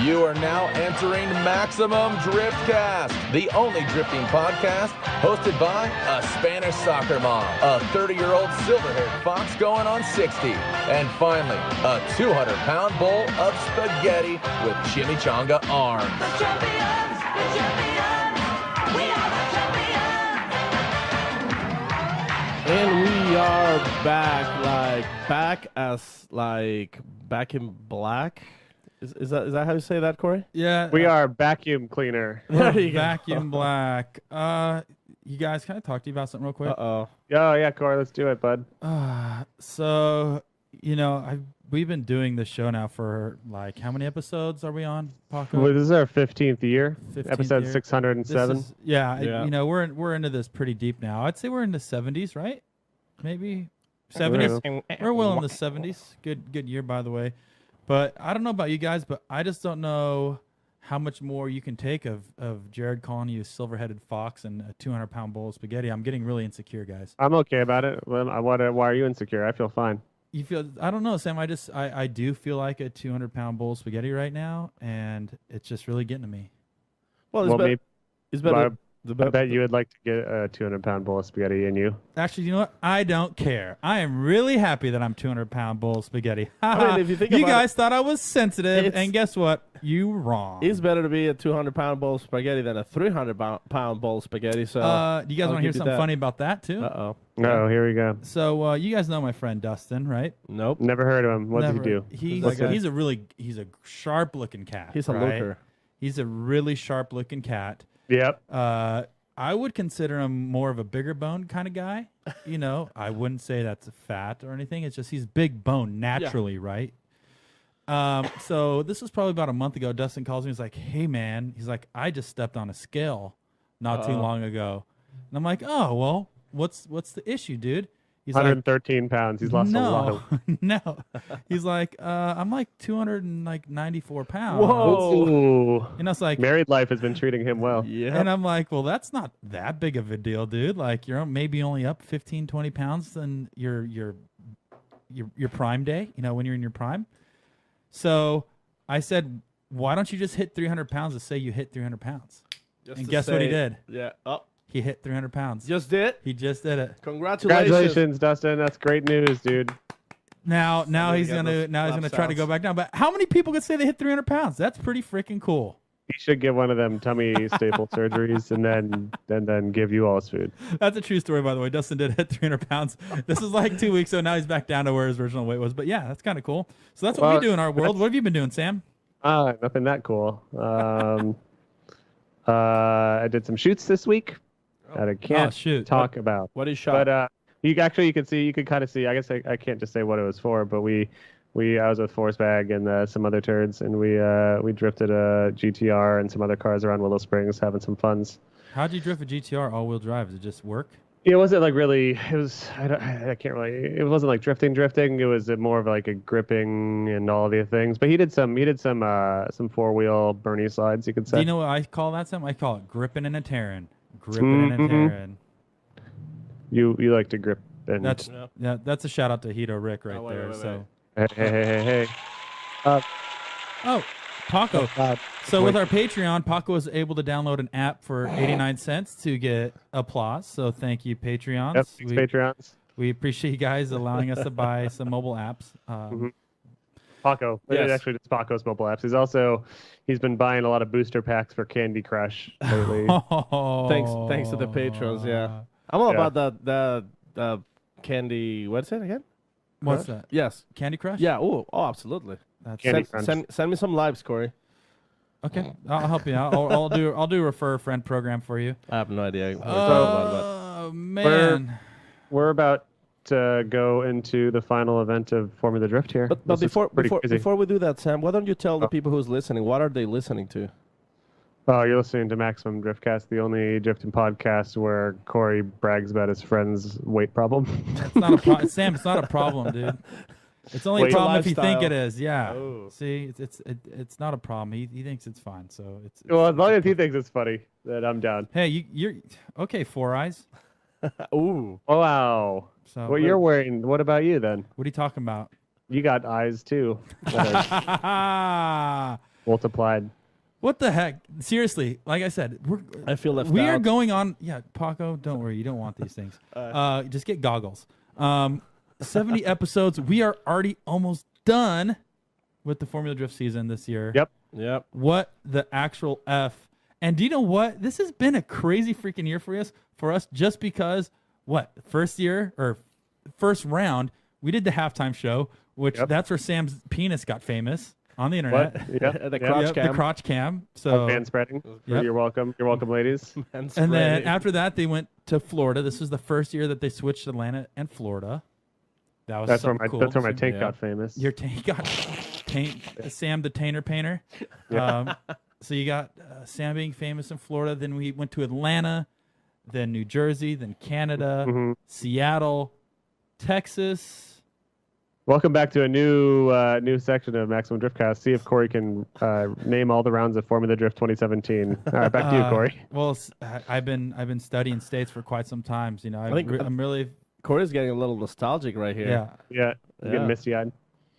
You are now entering Maximum Driftcast, the only drifting podcast hosted by a Spanish soccer mom, a 30-year-old silver-haired fox going on 60, and finally, a 200-pound bowl of spaghetti with chimichanga arms. The champions, we are the champions. And we are back in black. Is that how you say that, Corey? Yeah. We are vacuum cleaner. There you go. Vacuum black. You guys, can I talk to you about something real quick? Uh-oh. Oh, yeah, Corey, let's do it, bud. So, we've been doing this show now for, like, how many episodes are we on, Paco? Well, this is our 15th year. 15th Episode year. 607. Yeah. We're into this pretty deep now. I'd say we're in the 70s, right? Maybe 70s. We're well in the 70s. Good year, by the way. But I don't know about you guys, but I just don't know how much more you can take of Jared calling you a silver-headed fox and a 200-pound bowl of spaghetti. I'm getting really insecure, guys. I'm okay about it. Why are you insecure? I feel fine. You feel? I don't know, Sam. I do feel like a 200-pound bowl of spaghetti right now, and it's just really getting to me. Well, it's better. I bet you would like to get a 200-pound bowl of spaghetti in you. Actually, you know what? I don't care. I am really happy that I'm 200-pound bowl of spaghetti. I mean, if you think you about guys thought I was sensitive, It's- and guess what? You wrong. It's better to be a 200-pound bowl of spaghetti than a 300-pound bowl of spaghetti. So, do you guys want to hear something funny about that too? Uh-oh. Oh, here we go. So you guys know my friend Dustin, right? Nope. Never heard of him. What does he do? He's a sharp looking cat. He's a right? looker. He's a really sharp looking cat. Yep. I would consider him more of a bigger bone kind of guy. I wouldn't say that's fat or anything. It's just he's big bone naturally, right? So this was probably about a month ago. Dustin calls me. He's like, "Hey man," he's like, "I just stepped on a scale not too long ago," and I'm like, "Oh well, what's the issue, dude?" He's 113 pounds. He's lost a lot of... No. He's like, I'm like 294 pounds. Whoa. Ooh. And I was like, Married life has been treating him well. Yeah. and I'm like, well, that's not that big of a deal, dude. Like, you're maybe only up 15, 20 pounds than your prime day, when you're in your prime. So I said, why don't you just hit 300 pounds to say you hit 300 pounds? And guess what he did? Yeah. Oh, He hit 300 pounds. just did. He just did it. Congratulations, Dustin. That's great news, dude. Now Somebody he's got gonna those try to sounds. go back down. But how many people could say they hit 300 pounds? That's pretty freaking cool. He should get one of them tummy staple surgeries and then give you all his food. That's a true story, by the way. Dustin did hit 300 pounds. This is like 2 weeks ago. Now he's back down to where his original weight was. But yeah, that's kind of cool. So that's what we do in our world. What have you been doing, Sam? Nothing that cool. I did some shoots this week that I can't talk about. What is shot? But you could kind of see. I guess I can't just say what it was for, but I was with Forcebag and some other turds, and we drifted a GTR and some other cars around Willow Springs, having some funs. How'd you drift a GTR all-wheel drive? Did it just work? It wasn't like really. It was. I can't really. It wasn't like drifting. It was more of like a gripping and all the things. But he did some 4-wheel Bernie slides. You could say. Do you know what I call that, Sam? I call it gripping and a tearing. Gripping and a tearing. You like to grip and. That's a shout out to Hito Rick right there. So. Hey. Oh, Paco. So with our Patreon, Paco was able to download an app for 89 cents to get applause. So thank you, Patreons. Yep, thanks, Patreons. We appreciate you guys allowing us to buy some mobile apps. Paco. Yes. It actually just Paco's mobile apps. He's been buying a lot of booster packs for Candy Crush lately. Thanks to the patrons. Yeah. I'm all about the candy. What's it again? What's that? Yes. Candy Crush? Yeah. Oh, absolutely. Candy Crunch. Send me some lives, Corey. Okay, I'll help you out. I'll do a refer a friend program for you. I have no idea. What you're talking about, Oh man. We're about to go into the final event of Formula Drift here. but This is pretty crazy. before we do that, Sam, why don't you tell the people who's listening what are they listening to? Oh, you're listening to Maximum Driftcast, the only drifting podcast where Corey brags about his friend's weight problem. It's not a Sam, it's not a problem, dude. It's only a Wait. problem if you think Lifestyle. it is. Yeah. Oh. See, it's not a problem. He thinks it's fine. So it's Well, as long as he thinks it's funny, then I'm down. Hey, you're okay. 4 eyes. Ooh. Oh, wow. So What you're wearing, what about you then? What are you talking about? You got eyes too. multiplied. What the heck? Seriously, like I said, I feel left we out. are going on. Yeah, Paco, don't worry. You don't want these things. Just get goggles. 70 episodes. We are already almost done with the Formula Drift season this year. Yep. What the actual F? And do you know what? This has been a crazy freaking year for us just because, first round, we did the halftime show, which that's where Sam's penis got famous on the internet. The crotch cam. The crotch cam. So Man spreading. Yep. You're welcome. You're welcome, ladies. and then after that, they went to Florida. This was the first year that they switched Atlanta and Florida. That was That's where something my cool. that's where my tank got famous. Your tank got Sam the Tainer Painter. So you got Sam being famous in Florida. Then we went to Atlanta, then New Jersey, then Canada, Seattle, Texas. Welcome back to a new section of Maximum Driftcast. See if Corey can name all the rounds of Formula Drift 2017. All right, back to you, Corey. Well, I've been studying states for quite some time. You know, I'm really. Corey's getting a little nostalgic right here. Yeah. Getting misty-eyed.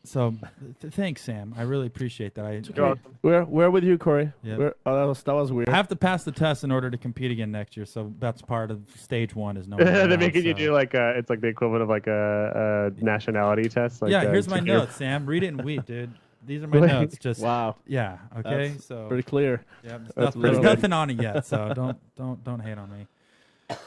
So, thanks, Sam. I really appreciate that. We're with you, Corey. Yep. That was weird. I have to pass the test in order to compete again next year, so that's part of stage one. Is no. They're making you do it's like the equivalent of like a nationality test. Like here's my notes, Sam. Read it and weep, dude. These are my notes. Just wow. Yeah. Okay. That's so pretty clear. Yeah. That's There's nothing on it yet, so don't hate on me.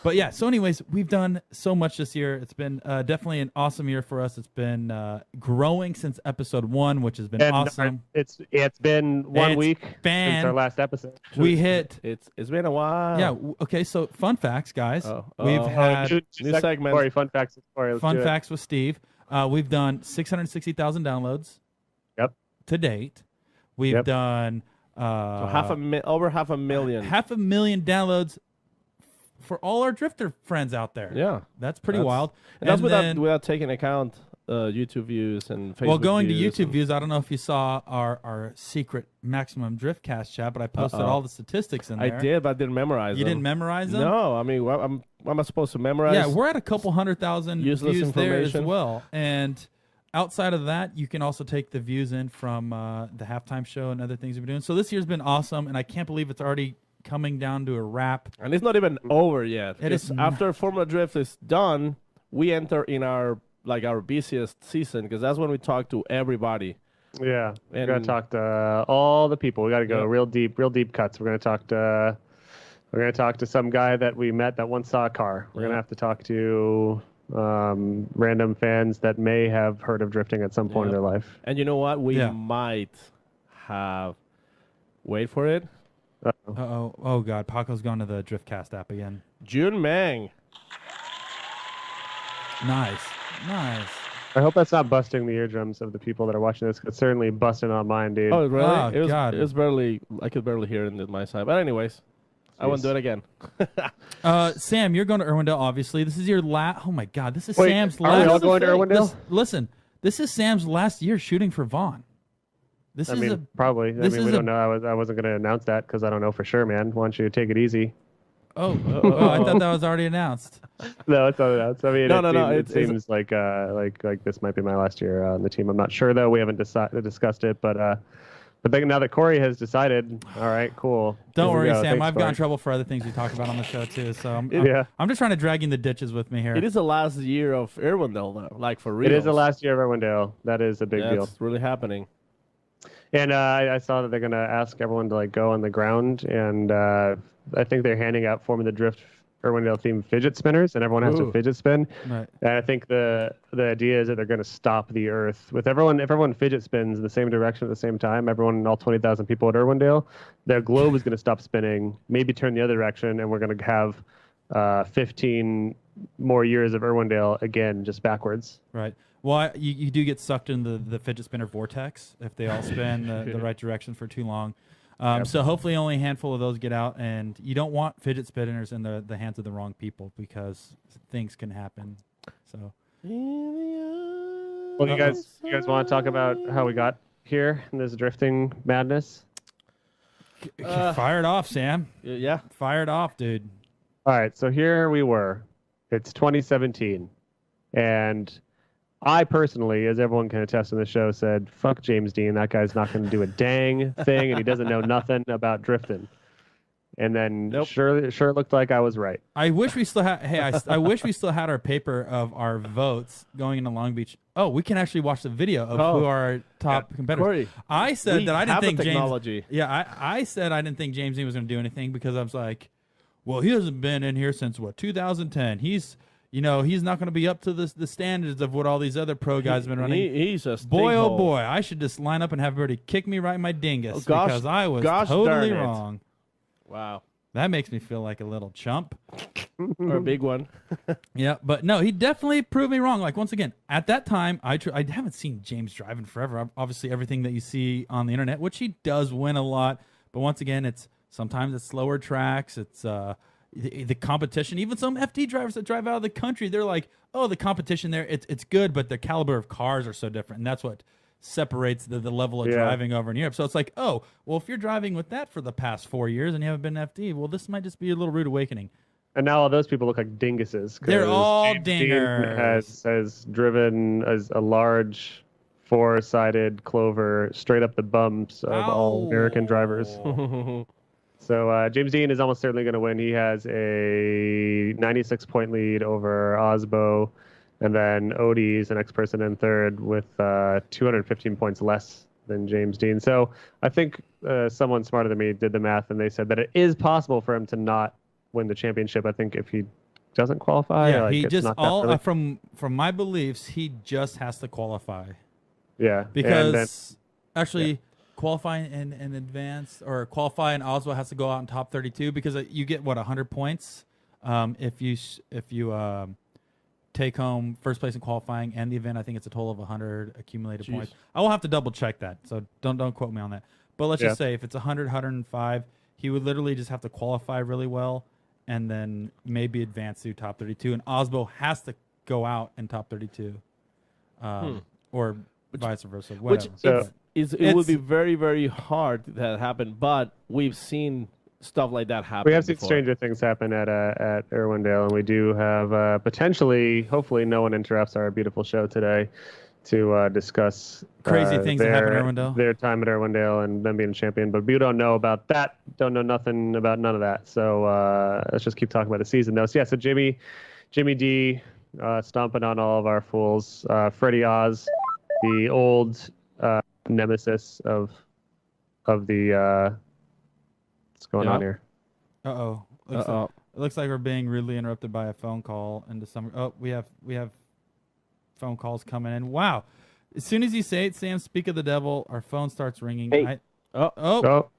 But yeah, so anyways, we've done so much this year. It's been definitely an awesome year for us. It's been growing since episode 1, which has been awesome. It's been 1 week since our last episode. We hit. It's been a while. Yeah. Okay. So fun facts, guys. We've had new segment. Corey, fun facts. Corey, fun facts with Steve. We've done 660,000 downloads. Yep. To date, we've done over 500,000. 500,000 downloads. For all our drifter friends out there. Yeah. That's pretty wild. And that's without taking account YouTube views and Facebook Well, going views to YouTube views, I don't know if you saw our secret Maximum Driftcast chat, but I posted all the statistics in there. I did, but I didn't memorize them. You didn't memorize them? No. I mean, what am I supposed to memorize? Yeah, we're at a couple 100,000 useless views there as information. well. And outside of that, you can also take the views in from the halftime show and other things we've been doing. So this year's been awesome, and I can't believe it's already coming down to a wrap. And it's not even over yet. It is after Formula Drift is done, we enter in our busiest season because that's when we talk to everybody. Yeah, we gotta talk to all the people. We gotta go real deep cuts. We're gonna talk to some guy that we met that once saw a car. We're gonna have to talk to random fans that may have heard of drifting at some point in their life. And you know what? We might have. Wait for it. Oh God, Paco's gone to the Driftcast app again. June Mang. Nice. I hope that's not busting the eardrums of the people that are watching this. It's certainly busting on mine, dude. Oh, really? Oh, it was God. It was barely. I could barely hear it on my side. But anyways, I won't do it again. Sam, you're going to Irwindale, obviously. This is your last. Oh my God, this is Wait, Sam's are last. we all going to Irwindale? Listen, this is Sam's last year shooting for Vaughn. Probably. We don't know. I wasn't going to announce that because I don't know for sure, man. Why don't you take it easy? Oh, I thought that was already announced. No, it's not announced. I mean, No. It seems like this might be my last year on the team. I'm not sure though. We haven't discussed it, but now that Corey has decided, all right, cool. Don't worry, Sam. Thanks, I've Corey. got in trouble for other things we talk about on the show too. So I'm just trying to drag you in the ditches with me here. It is the last year of Irwindale, though. Like for real. It is the last year of Irwindale. That is a big deal. It's really happening. And I saw that they're going to ask everyone to go on the ground, and I think they're handing out Formula Drift Irwindale themed fidget spinners, and everyone has to fidget spin. Right. And I think the idea is that they're going to stop the Earth with everyone. If everyone fidget spins in the same direction at the same time, all 20,000 people at Irwindale, their globe is going to stop spinning, maybe turn the other direction, and we're going to have 15 more years of Irwindale again, just backwards. Right. Well, you do get sucked into the fidget spinner vortex if they all spin the right direction for too long. So hopefully only a handful of those get out, and you don't want fidget spinners in the hands of the wrong people because things can happen. So. Well, you guys want to talk about how we got here in this drifting madness? Fire it off, Sam. Yeah. Fire it off, dude. All right, so here we were. It's 2017, and I personally, as everyone can attest in the show, said, fuck James Dean. That guy's not going to do a dang thing, and he doesn't know nothing about drifting. And then sure it looked like I was right. I wish we still had. Hey, I wish we still had our paper of our votes going into Long Beach. Oh, we can actually watch the video of who are our top competitors. Corey, I said that I didn't think technology. James. Yeah, I said I didn't think James Dean was going to do anything because I was like, well, he hasn't been in here since 2010. He's not going to be up to the standards of what all these other pro guys have been running. He's a boy, oh boy, I should just line up and have everybody kick me right in my dingus because I was totally wrong. Wow. That makes me feel like a little chump. Or a big one. Yeah, but no, he definitely proved me wrong. Like, once again, at that time, I haven't seen James driving forever. Obviously, everything that you see on the internet, which he does win a lot. But once again, sometimes it's slower tracks. It's the competition. Even some FD drivers that drive out of the country, they're like, oh, the competition there, it's good, but the caliber of cars are so different. And that's what separates the level of driving over in Europe. So it's like, oh, well, if you're driving with that for the past 4 years and you haven't been FD, well, this might just be a little rude awakening. And now all those people look like dinguses. They're all James dingers. Dean has driven as a large four-sided Clover straight up the bumps of all American drivers. So James Dean is almost certainly going to win. He has a 96-point lead over Osbo. And then Odie is the next person in third with 215 points less than James Dean. So I think someone smarter than me did the math, and they said that it is possible for him to not win the championship. I think if he doesn't qualify, yeah, he just from my beliefs, he just has to qualify. Yeah, because qualifying in advance or qualifying Oswald has to go out in top 32 because you get 100 points if you take home first place in qualifying and the event. I think it's a total of 100 accumulated points. I will have to double check that, so don't quote me on that. But let's just say if it's 100, 105, he would literally just have to qualify really well and then maybe advance through top 32. And Osbo has to go out in top 32, or vice versa. Whatever. It would be very, very hard that happen, but we've seen stuff like that happen. We have seen before. stranger things happen at Irwindale, and we do have potentially, hopefully, no one interrupts our beautiful show today to discuss crazy things that happen at Irwindale. Their time at Irwindale and them being a champion. But we don't know about that. Don't know nothing about none of that. So let's just keep talking about the season, though. So yeah, so Jimmy D, stomping on all of our fools. Freddie Oz, the old nemesis of the. What's going on here? Uh-oh. It looks like we're being rudely interrupted by a phone call into some. Oh, we have phone calls coming in. Wow. As soon as you say it, Sam, speak of the devil, our phone starts ringing. Hey. Uh-oh.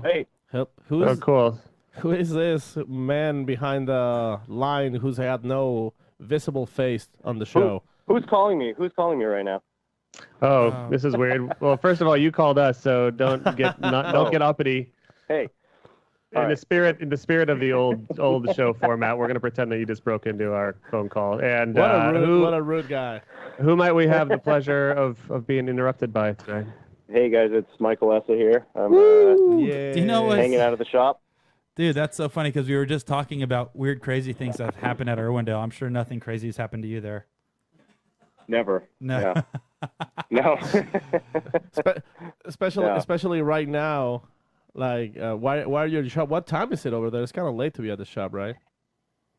Hey. Cool. Who is this man behind the line who's had no visible face on the show? Who's calling me? Who's calling me right now? Oh, this is weird. Well, first of all, you called us, so don't get uppity. Hey. In the spirit of the old show format, we're gonna pretend that you just broke into our phone call. And what a rude guy. Who might we have the pleasure of being interrupted by today? Hey guys, it's Michael Essa here. I'm Do you know what? hanging out of the shop. Dude, that's so funny because we were just talking about weird, crazy things that happened at Irwindale. I'm sure nothing crazy has happened to you there. Never. No. Yeah. No. Especially right now. Like, why are you at the shop? What time is it over there? It's kind of late to be at the shop, right?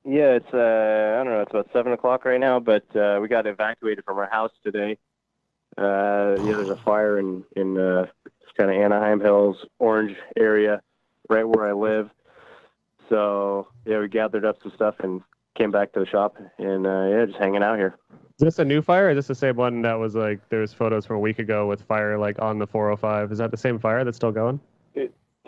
Yeah, it's I don't know, it's about 7 o'clock right now, but we got evacuated from our house today. There's a fire in kind of Anaheim Hills, Orange area, right where I live. So yeah, we gathered up some stuff and came back to the shop, and just hanging out here. Is this a new fire? Or is this the same one that was like there's photos from a week ago with fire like on the 405? Is that the same fire that's still going?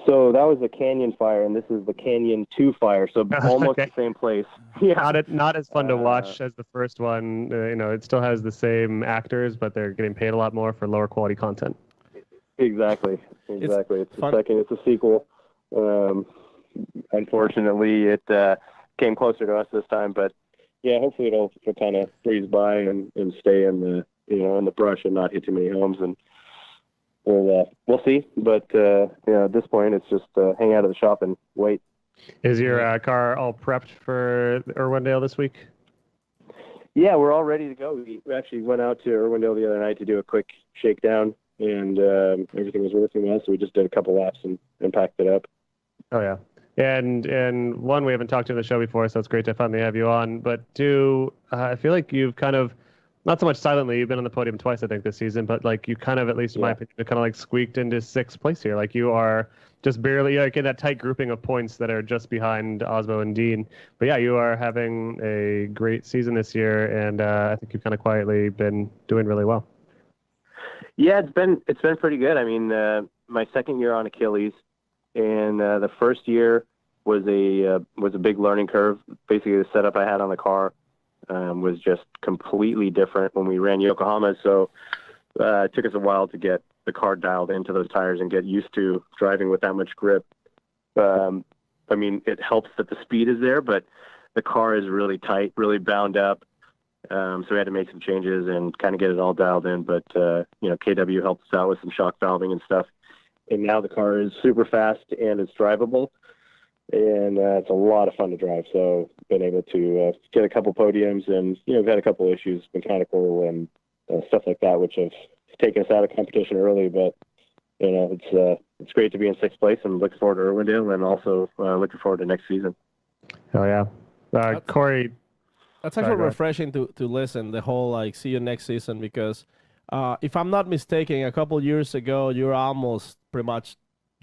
So that was the Canyon fire, and this is the Canyon 2 fire, so almost the same place. Yeah, not as fun to watch as the first one. It still has the same actors, but they're getting paid a lot more for lower quality content. Exactly. It's the second. It's a sequel. Unfortunately, it came closer to us this time, but yeah, hopefully it'll kind of breeze by and stay in the in the brush and not hit too many homes, and we'll see. But at this point, it's just hang out of the shop and wait. Is your car all prepped for Irwindale this week? Yeah, we're all ready to go. We actually went out to Irwindale the other night to do a quick shakedown, and everything was working well, so we just did a couple laps and packed it up. Oh yeah. And one, we haven't talked to the show before, so it's great to finally have you on. But two, I feel like you've kind of, not so much silently, you've been on the podium twice, I think, this season, but like you kind of, at least in my opinion, kind of like squeaked into 6th place here. Like you are just barely like in that tight grouping of points that are just behind Osmo and Dean. But yeah, you are having a great season this year, and I think you've kind of quietly been doing really well. Yeah, it's been pretty good. I mean, my second year on Achilles, and the first year was a big learning curve. Basically, the setup I had on the car was just completely different when we ran Yokohama. So it took us a while to get the car dialed into those tires and get used to driving with that much grip. I mean, it helps that the speed is there, but the car is really tight, really bound up. So we had to make some changes and kind of get it all dialed in. But, KW helped us out with some shock valving and stuff. And now the car is super fast and it's drivable. And it's a lot of fun to drive. So been able to get a couple podiums, and, we've had a couple issues, mechanical and stuff like that, which have taken us out of competition early. But, it's great to be in 6th place, and looking forward to Irwindale, and also looking forward to next season. Oh yeah. Corey. That's actually refreshing to listen, the whole see you next season, because if I'm not mistaken, a couple years ago you were almost pretty much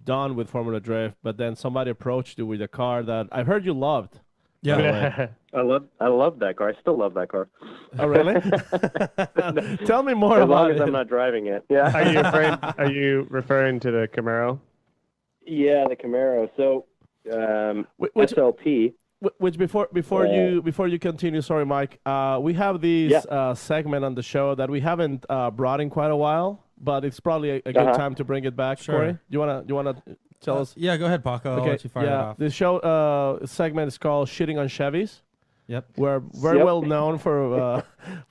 done with Formula Drift, but then somebody approached you with a car that I heard you loved. Yeah. I love that car. I still love that car. Oh, really? Tell me more as about long it. as I'm not driving it. Yeah. Are you referring to the Camaro? Yeah, the Camaro. So Which SLP. Which before you continue, sorry, Mike, we have this segment on the show that we haven't brought in quite a while, but it's probably a good time to bring it back. Sure. Corey, you wanna tell us? Yeah, go ahead, Paco. I'll let you fire it off. This show segment is called "Shitting on Chevys." Yep. We're very well known for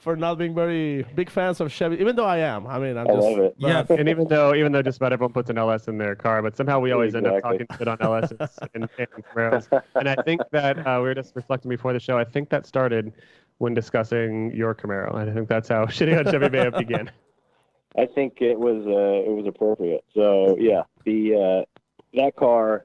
not being very big fans of Chevy, even though I am. I mean, I love it. Yeah. And even though just about everyone puts an LS in their car, but somehow we always end up talking shit on LSs and Camaros. And I think that we were just reflecting before the show. I think that started when discussing your Camaro. And I think that's how Shitting on Chevy may have began. I think it was appropriate. So yeah, that car.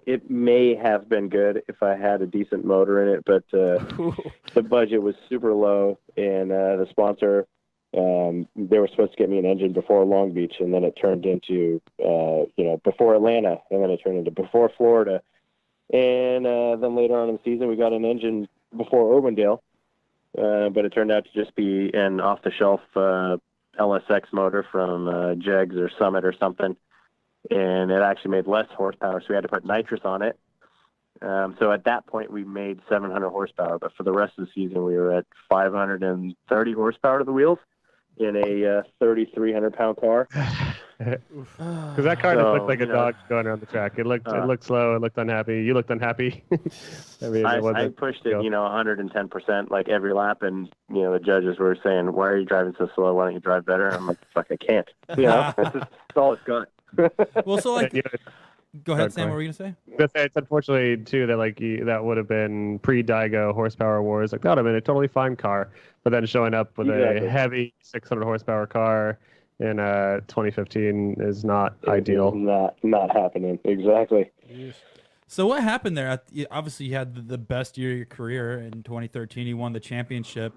It may have been good if I had a decent motor in it, but the budget was super low, and the sponsor, they were supposed to get me an engine before Long Beach, and then it turned into, before Atlanta, and then it turned into before Florida. And then later on in the season, we got an engine before Irwindale, but it turned out to just be an off-the-shelf LSX motor from Jegs or Summit or something. And it actually made less horsepower, so we had to put nitrous on it. So at that point, we made 700 horsepower, but for the rest of the season, we were at 530 horsepower to the wheels in a 3,300-pound car. Because that car just looked like a dog going around the track. It looked slow. It looked unhappy. You looked unhappy. I pushed it, 110% like every lap, and the judges were saying, "Why are you driving so slow? Why don't you drive better?" And I'm like, "Fuck, I can't." That's all it's got. Well, so go ahead, Sam. What were you gonna say? It's unfortunately too that that would have been pre-Daigo horsepower wars. Like that would have been a totally fine car, but then showing up with a heavy 600 horsepower car in 2015 is not ideal. Not happening. Exactly. So what happened there? Obviously, you had the best year of your career in 2013. You won the championship,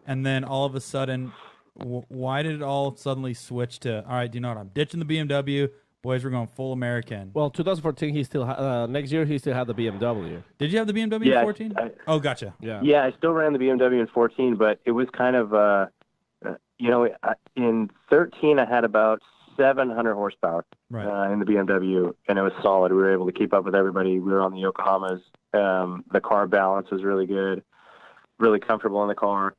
and then all of a sudden, why did it all suddenly switch to, all right, do you know what? I'm ditching the BMW. Boys, we're going full American. Well, 2014, he still next year he still had the BMW. Did you have the BMW in 14? Oh, gotcha. Yeah, I still ran the BMW in 14, but it was kind of, in 13 I had about 700 horsepower in the BMW, and it was solid. We were able to keep up with everybody. We were on the Yokohamas. The car balance was really good, really comfortable in the car.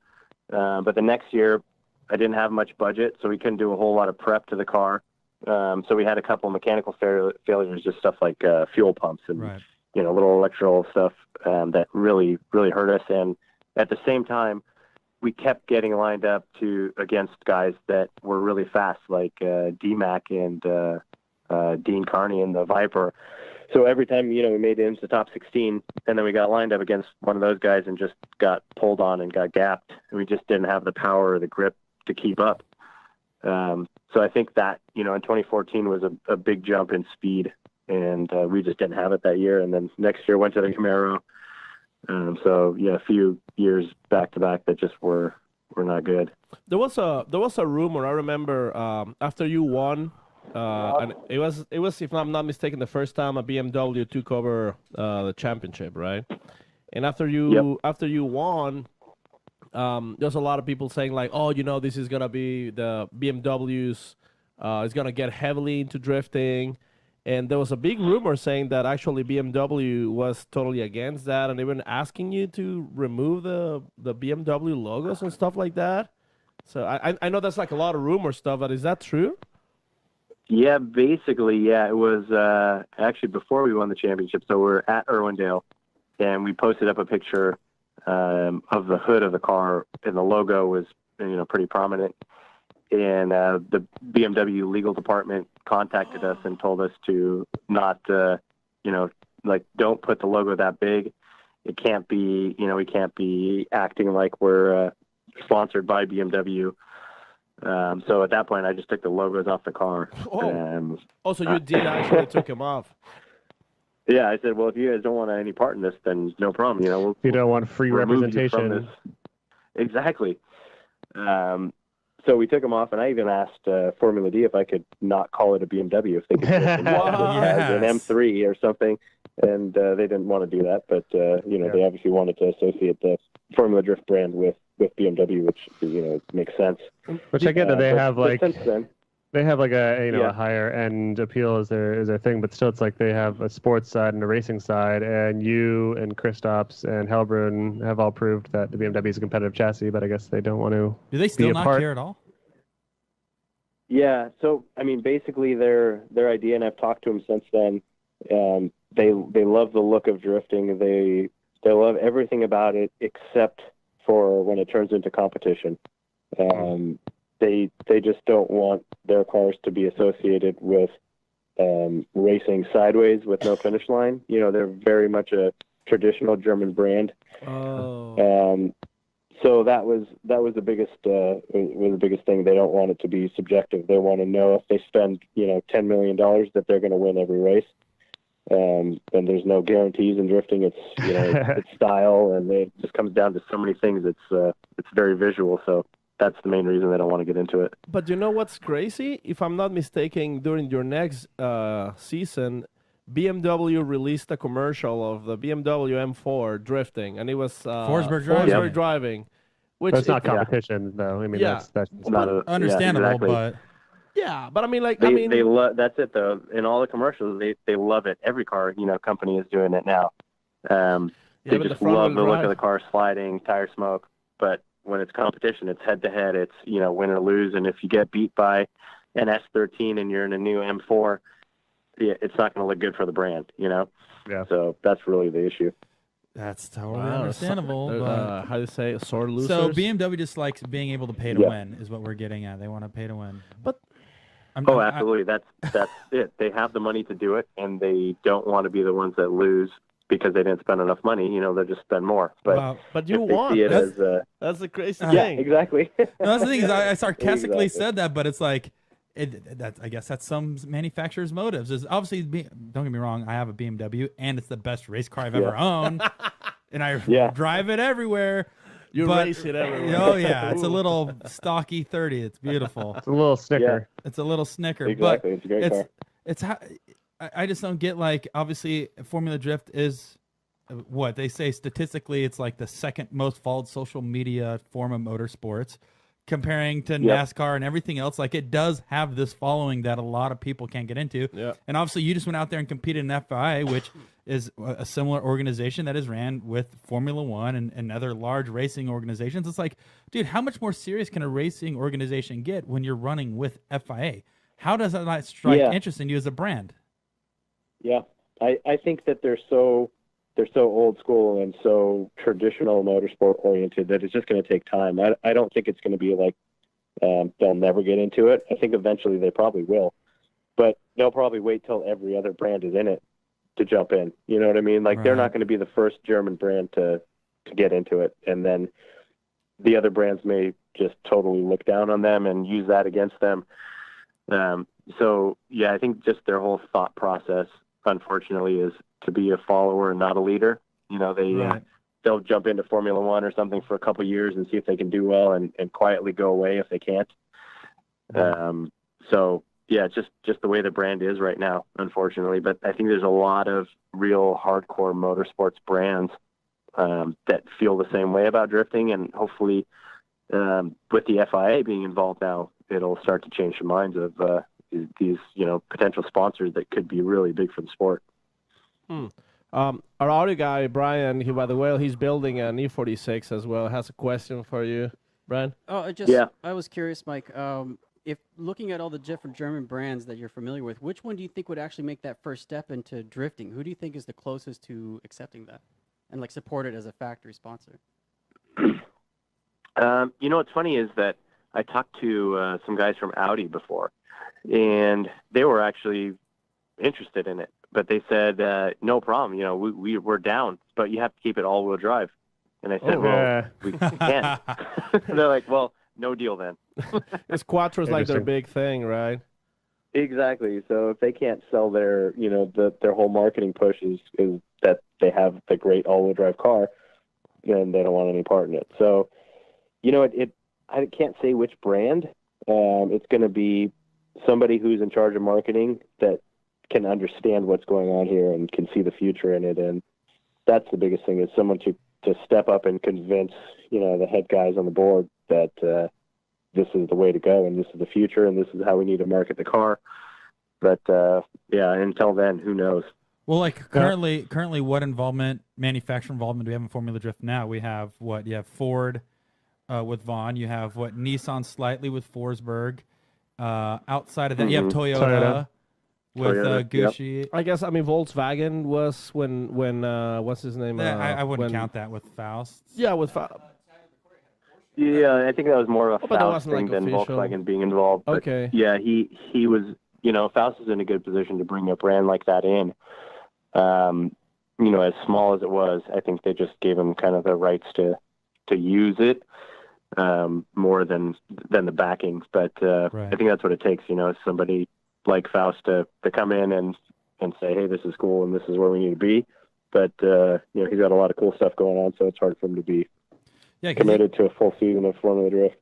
But the next year, I didn't have much budget, so we couldn't do a whole lot of prep to the car. So we had a couple of mechanical failures, just stuff like fuel pumps and little electrical stuff that really, really hurt us. And at the same time, we kept getting lined up against guys that were really fast, like D-Mac and Dean Carne in the Viper. So every time, we made it into the top 16, and then we got lined up against one of those guys and just got pulled on and got gapped, and we just didn't have the power or the grip to keep up. So I think that, in 2014 was a big jump in speed, and we just didn't have it that year. And then next year went to the Camaro. So a few years back to back that just were not good. There was a rumor. I remember after you won, and it was if I'm not mistaken the first time a BMW took over the championship, right? And after you won, there's a lot of people saying like, oh, this is gonna be the BMWs is gonna get heavily into drifting. And there was a big rumor saying that actually BMW was totally against that and even asking you to remove the BMW logos and stuff like that. So I know that's like a lot of rumor stuff, but is that true? Yeah, basically, yeah. It was actually before we won the championship. So we're at Irwindale, and we posted up a picture of the hood of the car, and the logo was pretty prominent. And the BMW legal department contacted us and told us to not, don't put the logo that big. It can't be, we can't be acting like we're sponsored by BMW. So at that point, I just took the logos off the car. So you did actually took them off. Yeah, I said, well, if you guys don't want any part in this, then no problem. You don't want free representation. Exactly. So we took them off, and I even asked Formula D if I could not call it a BMW, if they could as an M3 or something, and they didn't want to do that. But they obviously wanted to associate the Formula Drift brand with BMW, which makes sense. Which I get that they have since then, they have like a higher end appeal as their thing, but still it's like they have a sports side and a racing side, and you and Kristaps and Helbrun have all proved that the BMW is a competitive chassis, but I guess they don't want to. Do they still not care at all? Yeah, so I mean, basically their idea, and I've talked to them since then. They love the look of drifting. They love everything about it except for when it turns into competition. They just don't want their cars to be associated with racing sideways with no finish line. They're very much a traditional German brand. So that was the biggest thing. They don't want it to be subjective. They want to know if they spend $10 million that they're going to win every race. And there's no guarantees in drifting. It's it's style, and it just comes down to so many things. It's very visual. So that's the main reason they don't want to get into it. But you know what's crazy? If I'm not mistaken, during your next season, BMW released a commercial of the BMW M4 drifting, and it was Forsberg driving. Which that's not competition, though. I mean, that's not understandable, exactly. but I mean, they love. That's it, though. In all the commercials, they love it. Every car, company is doing it now. They just love the look of the car sliding, tire smoke. But when it's competition, it's head to head. It's win or lose. And if you get beat by an S13 and you're in a new M4, it's not going to look good for the brand. Yeah. So that's really the issue. That's totally understandable. How do you say sore losers? So BMW just likes being able to pay to win, is what we're getting at. They want to pay to win. But absolutely. That's it. They have the money to do it, and they don't want to be the ones that lose because they didn't spend enough money. They'll just spend more. But you won. That's the crazy thing. Yeah, exactly. No, that's the thing is I sarcastically said that, but it's like I guess that's some manufacturer's motives. Is obviously, don't get me wrong, I have a BMW, and it's the best race car I've ever owned, and I drive it everywhere. You race it everywhere. Oh yeah, it's a little stocky 30. It's beautiful. It's a little snicker. Yeah. It's a little snicker. Exactly. But it's a great car. It's how I just don't get, like, obviously Formula Drift is what they say statistically. It's like the second most followed social media form of motorsports, comparing to NASCAR and everything else. Like, it does have this following that a lot of people can't get into. Yeah. And obviously you just went out there and competed in FIA, which is a similar organization that is ran with Formula One and other large racing organizations. It's like, dude, how much more serious can a racing organization get when you're running with FIA? How does that not strike interest in you as a brand? Yeah, I think that they're so old school and so traditional motorsport oriented that it's just going to take time. I don't think it's going to be like they'll never get into it. I think eventually they probably will, but they'll probably wait till every other brand is in it to jump in. You know what I mean? Like they're Right. not going to be the first German brand to get into it, and then the other brands may just totally look down on them and use that against them. So yeah, I think just their whole thought process, unfortunately, is to be a follower and not a leader. You know, Right. they'll jump into Formula One or something for a couple of years and see if they can do well, and quietly go away if they can't. So yeah, just the way the brand is right now, unfortunately. But I think there's a lot of real hardcore motorsports brands that feel the same way about drifting, and hopefully with the FIA being involved now, it'll start to change the minds of these potential sponsors that could be really big for the sport. Our audio guy Brian, by the way, he's building an E46 as well. Has a question for you, Brian. Oh, I was curious, Mike. If looking at all the different German brands that you're familiar with, which one do you think would actually make that first step into drifting? Who do you think is the closest to accepting that and like support it as a factory sponsor? What's funny is that I talked to some guys from Audi before, and they were actually interested in it, but they said, no problem. We're down, but you have to keep it all-wheel drive. And I said, we can't. They're like, well, no deal then. It's Quattro's like their big thing, right? Exactly. So if they can't sell their, their whole marketing push is that they have the great all-wheel drive car, then they don't want any part in it. So, I can't say which brand. It's going to be somebody who's in charge of marketing that can understand what's going on here and can see the future in it. And that's the biggest thing, is someone to step up and convince, the head guys on the board that this is the way to go, and this is the future, and this is how we need to market the car. But until then, who knows? Well, like currently, what manufacturer involvement do we have in Formula Drift now? We have you have Ford with Vaughn. You have Nissan slightly with Forsberg. Outside of that, you have Toyota. With Gucci. Yep. I guess, Volkswagen was when what's his name? I wouldn't count that with Faust. Yeah, with Yeah, I think that was more of a but that Faust wasn't thing than official. Volkswagen being involved. But Okay. yeah, he was, Faust is in a good position to bring a brand like that in. As small as it was, I think they just gave him kind of the rights to use it more than the backings. But Right. I think that's what it takes, somebody like Faust to come in and say, hey, this is cool and this is where we need to be. But, he's got a lot of cool stuff going on, so it's hard for him to be committed to a full season of Formula Drift.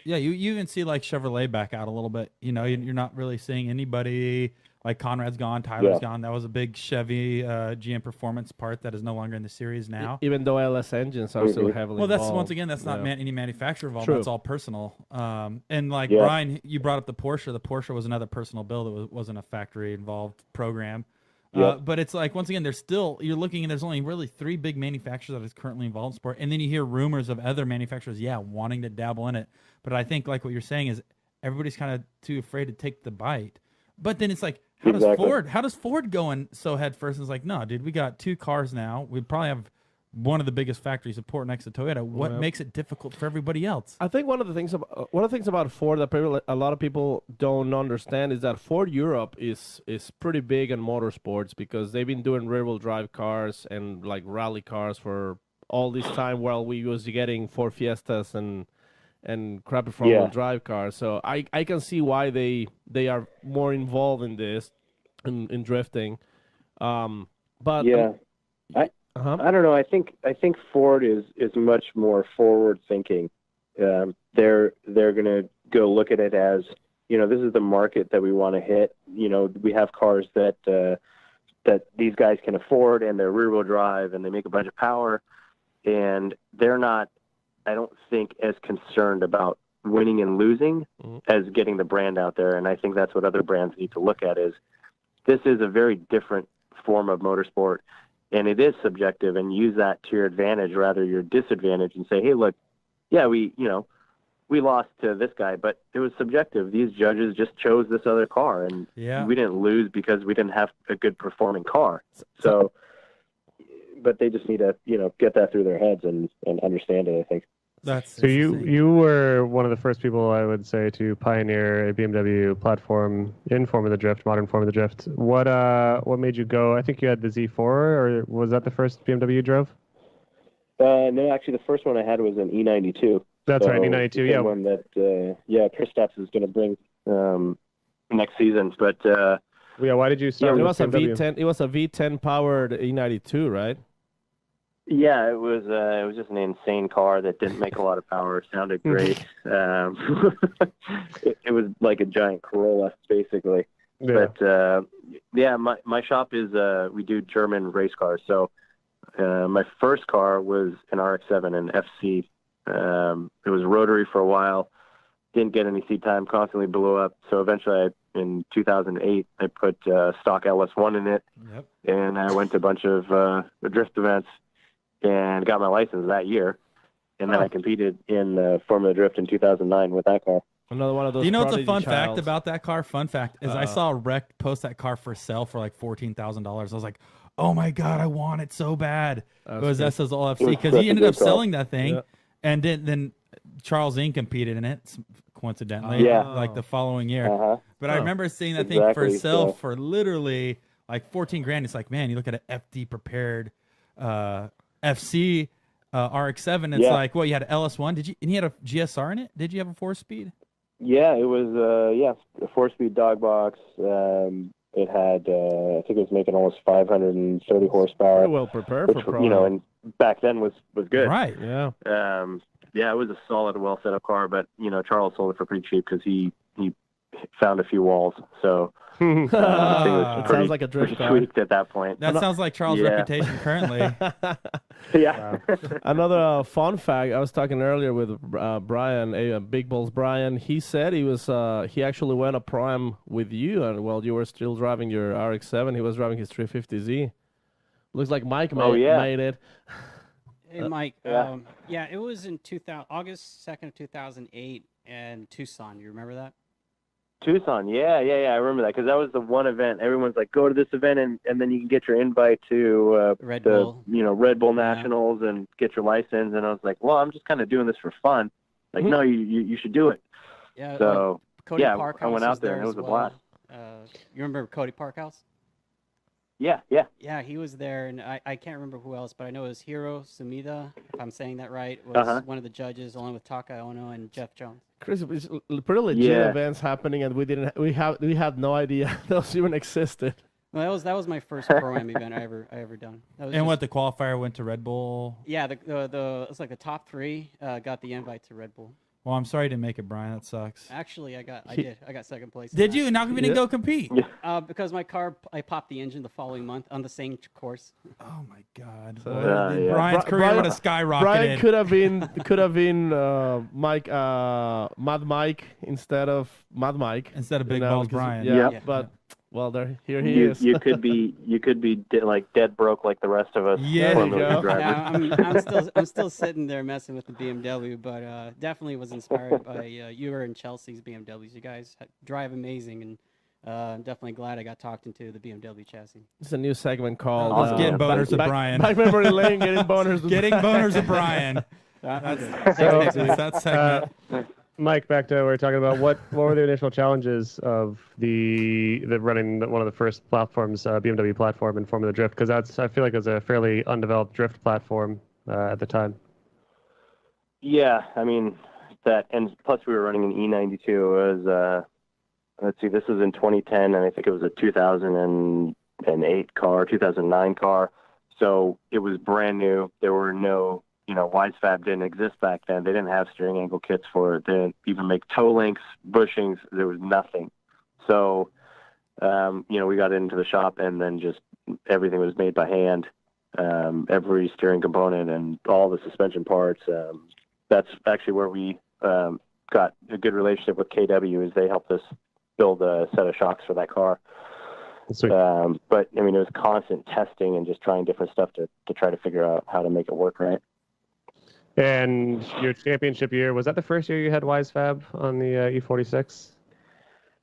Yeah, you even see like Chevrolet back out a little bit. You're not really seeing anybody. Like Conrad's gone, Tyler's gone. That was a big Chevy GM Performance part that is no longer in the series now. Even though LS engines are still heavily Well, that's involved. once again, that's not any manufacturer involved. True. That's all personal. And like Brian, you brought up the Porsche. The Porsche was another personal build. It wasn't a factory involved program. But it's like, once again, you're looking, and there's only really 3 big manufacturers that is currently involved in sport. And then you hear rumors of other manufacturers, wanting to dabble in it. But I think like what you're saying is everybody's kind of too afraid to take the bite. But then it's like, how does Ford go in so head first? And it's like, no, dude, we got 2 cars now. We probably have one of the biggest factory support next to Toyota. What makes it difficult for everybody else? I think one of the things about Ford that a lot of people don't understand is that Ford Europe is pretty big in motorsports, because they've been doing rear-wheel drive cars and like rally cars for all this time, while we was getting Ford Fiestas and crappy front-wheel drive cars. So I can see why they are more involved in this, in drifting. But yeah, I don't know. I think Ford is much more forward thinking. They're gonna go look at it as, this is the market that we want to hit. We have cars that these guys can afford, and they're rear-wheel drive, and they make a bunch of power, and they're not, I don't think, as concerned about winning and losing as getting the brand out there. And I think that's what other brands need to look at, is this is a very different form of motorsport, and it is subjective, and use that to your advantage rather your disadvantage, and say, hey, look, we lost to this guy, but it was subjective. These judges just chose this other car, and we didn't lose because we didn't have a good performing car. So, but they just need to, get that through their heads and understand it, I think. So you were one of the first people, I would say, to pioneer a BMW platform in Formula Drift, modern Formula Drift. What made you go? I think you had the Z4, or was that the first BMW you drove? No, actually, the first one I had was an E92. That's right, E92. Yeah, one that Kristaps is going to bring next season. But why did you start? It with was a BMW? V10. It was a V10 powered E92, right? Yeah, it was just an insane car that didn't make a lot of power. Sounded great. It was like a giant Corolla, basically. Yeah. But my shop is we do German race cars. So my first car was an RX-7, an FC. It was rotary for a while. Didn't get any seat time. Constantly blew up. So eventually, in 2008, I put stock LS1 in it, and I went to a bunch of drift events. And got my license that year, and then I competed in Formula Drift in 2009 with that car. Another one of those. Do you know what's a prodigy fun fact childs. about that car? Fun fact is I saw Rec post that car for sale for like $14,000. I was like, oh my God, I want it so bad. It was Essa's All FC because he ended up selling that thing, and then Charles Ng competed in it, coincidentally, like the following year. But I remember seeing that thing for sale for literally like 14 grand. It's like, man, you look at an FD prepared FC RX-7. It's like, what, you had an LS1? Did you? And he had a GSR in it. Did you have a 4-speed? Yeah, it was a 4-speed dog box. It had I think it was making almost 530 horsepower. Very well prepared for pro. And back then was good. Right. Yeah. It was a solid, well set up car. But Charles sold it for pretty cheap because he found a few walls. So. Sounds like a drift car. Tweaked at that point. That sounds like Charles' reputation currently. Yeah. Another fun fact. I was talking earlier with Brian, Big Balls Brian. He said he actually went a prime with you, and while you were still driving your RX-7, he was driving his 350Z. Looks like Mike made it. Hey, Mike. It was in August 2nd of 2008 in Tucson. You remember that? Tucson, yeah, I remember that because that was the one event. Everyone's like, go to this event and then you can get your invite to Red Bull Nationals and get your license. And I was like, well, I'm just kind of doing this for fun. Like, no, you should do it. Yeah. So Cody Parkhouse I went out there and it was a blast. You remember Cody Parkhouse? Yeah. Yeah, he was there, and I can't remember who else, but I know it was Hiro Sumida, if I'm saying that right, was one of the judges, along with Taka Ono and Jeff Jones. Chris, it's pretty legit events happening, and we had no idea those even existed. Well, that was my first pro-am event I ever done. What, the qualifier went to Red Bull? Yeah, the it's like the top 3 got the invite to Red Bull. Well, I'm sorry to make it, Brian. That sucks. Actually, I got second place. Did you? And how come you didn't go compete? Because my car, I popped the engine the following month on the same course. Oh my God! Brian's career would have skyrocketed. Brian could have been Mad Mike instead of Mad Mike instead of Big Balls Brian. Yeah, but well, here he is. You could be like dead broke like the rest of us. Yeah, there you go. Yeah, I'm still sitting there messing with the BMW, but definitely was inspired by you and Chelsea's BMWs. You guys drive amazing, and I'm definitely glad I got talked into the BMW chassis. It's a new segment called Getting boners with Brian. Back memory lane, getting boners with Brian. That's segment. Mike, back to what we were talking about. What were the initial challenges of the running one of the first platforms, BMW platform in Formula Drift? Because I feel like it was a fairly undeveloped drift platform at the time. Yeah, I mean that, and plus we were running an E92. It was let's see, this was in 2010, and I think it was a 2008 car, 2009 car. So it was brand new. There were no. WiseFab didn't exist back then. They didn't have steering angle kits for it. They didn't even make toe links, bushings. There was nothing. So, we got into the shop, and then just everything was made by hand. Every steering component and all the suspension parts. That's actually where we got a good relationship with KW, is they helped us build a set of shocks for that car. Sweet. But, I mean, it was constant testing and just trying different stuff to try to figure out how to make it work right. And your championship year, was that the first year you had WiseFab on the E46?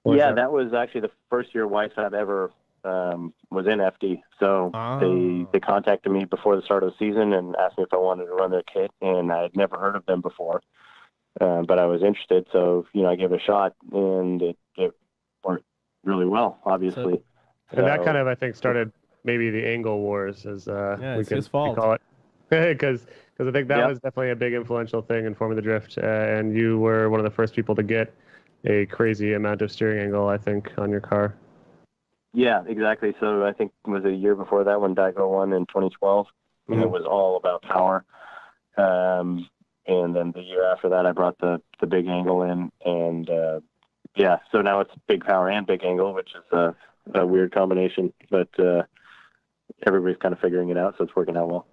Yeah, that was actually the first year WiseFab ever was in FD. So they contacted me before the start of the season and asked me if I wanted to run their kit, and I had never heard of them before. But I was interested, so I gave it a shot, and it worked really well, obviously. And that kind of, I think, started maybe the angle wars, as it's his fault. call it, because I think that was definitely a big influential thing in Formula Drift, and you were one of the first people to get a crazy amount of steering angle, I think, on your car. Yeah, exactly. So I think it was a year before that when Daigo won in 2012, and it was all about power. And then the year after that, I brought the big angle in, and so now it's big power and big angle, which is a weird combination, but everybody's kind of figuring it out, so it's working out well.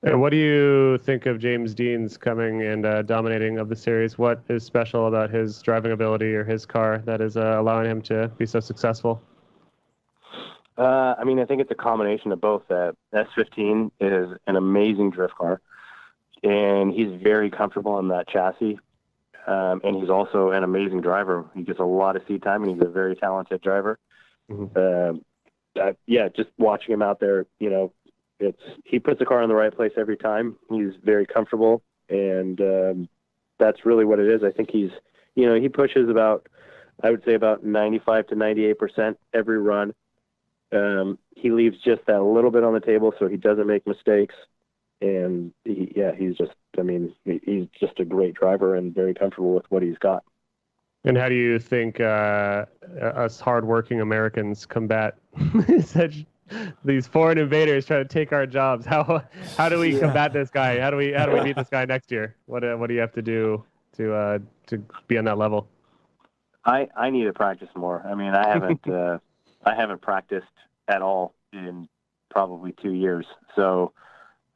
And what do you think of James Dean's coming and dominating of the series? What is special about his driving ability or his car that is allowing him to be so successful? I think it's a combination of both. S15 is an amazing drift car, and he's very comfortable in that chassis. And he's also an amazing driver. He gets a lot of seat time, and he's a very talented driver. Just watching him out there, he puts the car in the right place every time. He's very comfortable, and that's really what it is. I think he pushes about 95 to 98% every run. He leaves just that little bit on the table so he doesn't make mistakes. And he's just a great driver and very comfortable with what he's got. And how do you think us hardworking Americans combat these foreign invaders trying to take our jobs? How do we combat this guy? How do we beat this guy next year? What do you have to do to be on that level? I need to practice more. I haven't practiced at all in probably 2 years. So,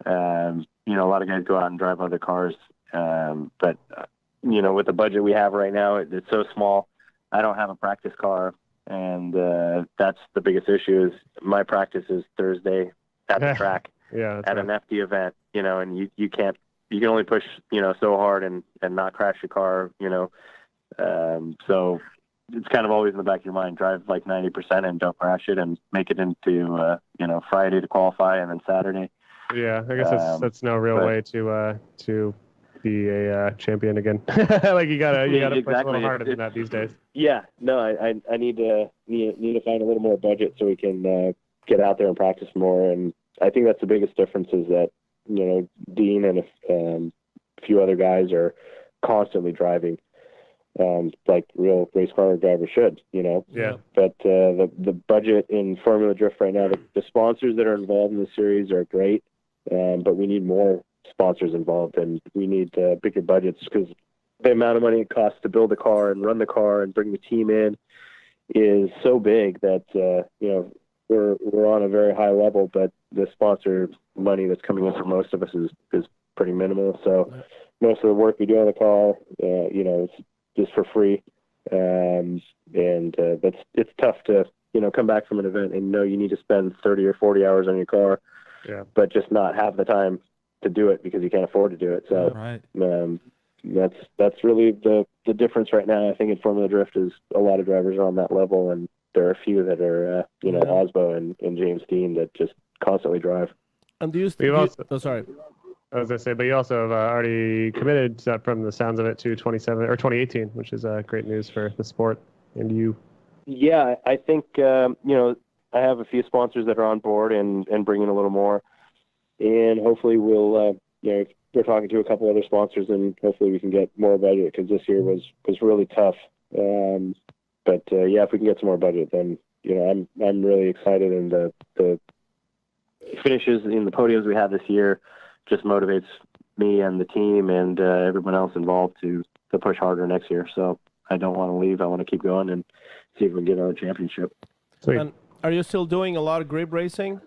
a lot of guys go out and drive other cars. But with the budget we have right now, it's so small. I don't have a practice car. And that's the biggest issue is my practice is Thursday at the track at an FD event, and you can only push, so hard and not crash your car, so it's kind of always in the back of your mind, drive like 90% and don't crash it and make it into, Friday to qualify and then Saturday. Yeah, I guess that's no real way to be a champion again. Like you gotta push a little harder than that these days. Yeah, no, I need to find a little more budget so we can get out there and practice more. And I think that's the biggest difference is that Dean and a few other guys are constantly driving. Like real race car drivers should, Yeah. But the budget in Formula Drift right now, the sponsors that are involved in the series are great, but we need more sponsors involved, and we need bigger budgets because the amount of money it costs to build a car and run the car and bring the team in is so big that we're on a very high level, but the sponsor money that's coming in for most of us is pretty minimal. So most of the work we do on the car, it's just for free, and it's tough to come back from an event and know you need to spend 30 or 40 hours on your car, but just not have the time to do it because you can't afford to do it. So that's really the difference right now. I think in Formula Drift is a lot of drivers are on that level, and there are a few that are Osbo and James Dean that just constantly drive. And sorry. I was going to say, but you also have already committed, from the sounds of it, to 2018, which is great news for the sport and you. Yeah, I think I have a few sponsors that are on board and bringing a little more, and hopefully we'll we're talking to a couple other sponsors, and hopefully we can get more budget because this year was really tough. But if we can get some more budget, then I'm really excited, and the finishes in the podiums we have this year just motivates me and the team and everyone else involved to push harder next year. So I don't want to leave. I want to keep going and see if we can get another championship. Sweet. And are you still doing a lot of grip racing?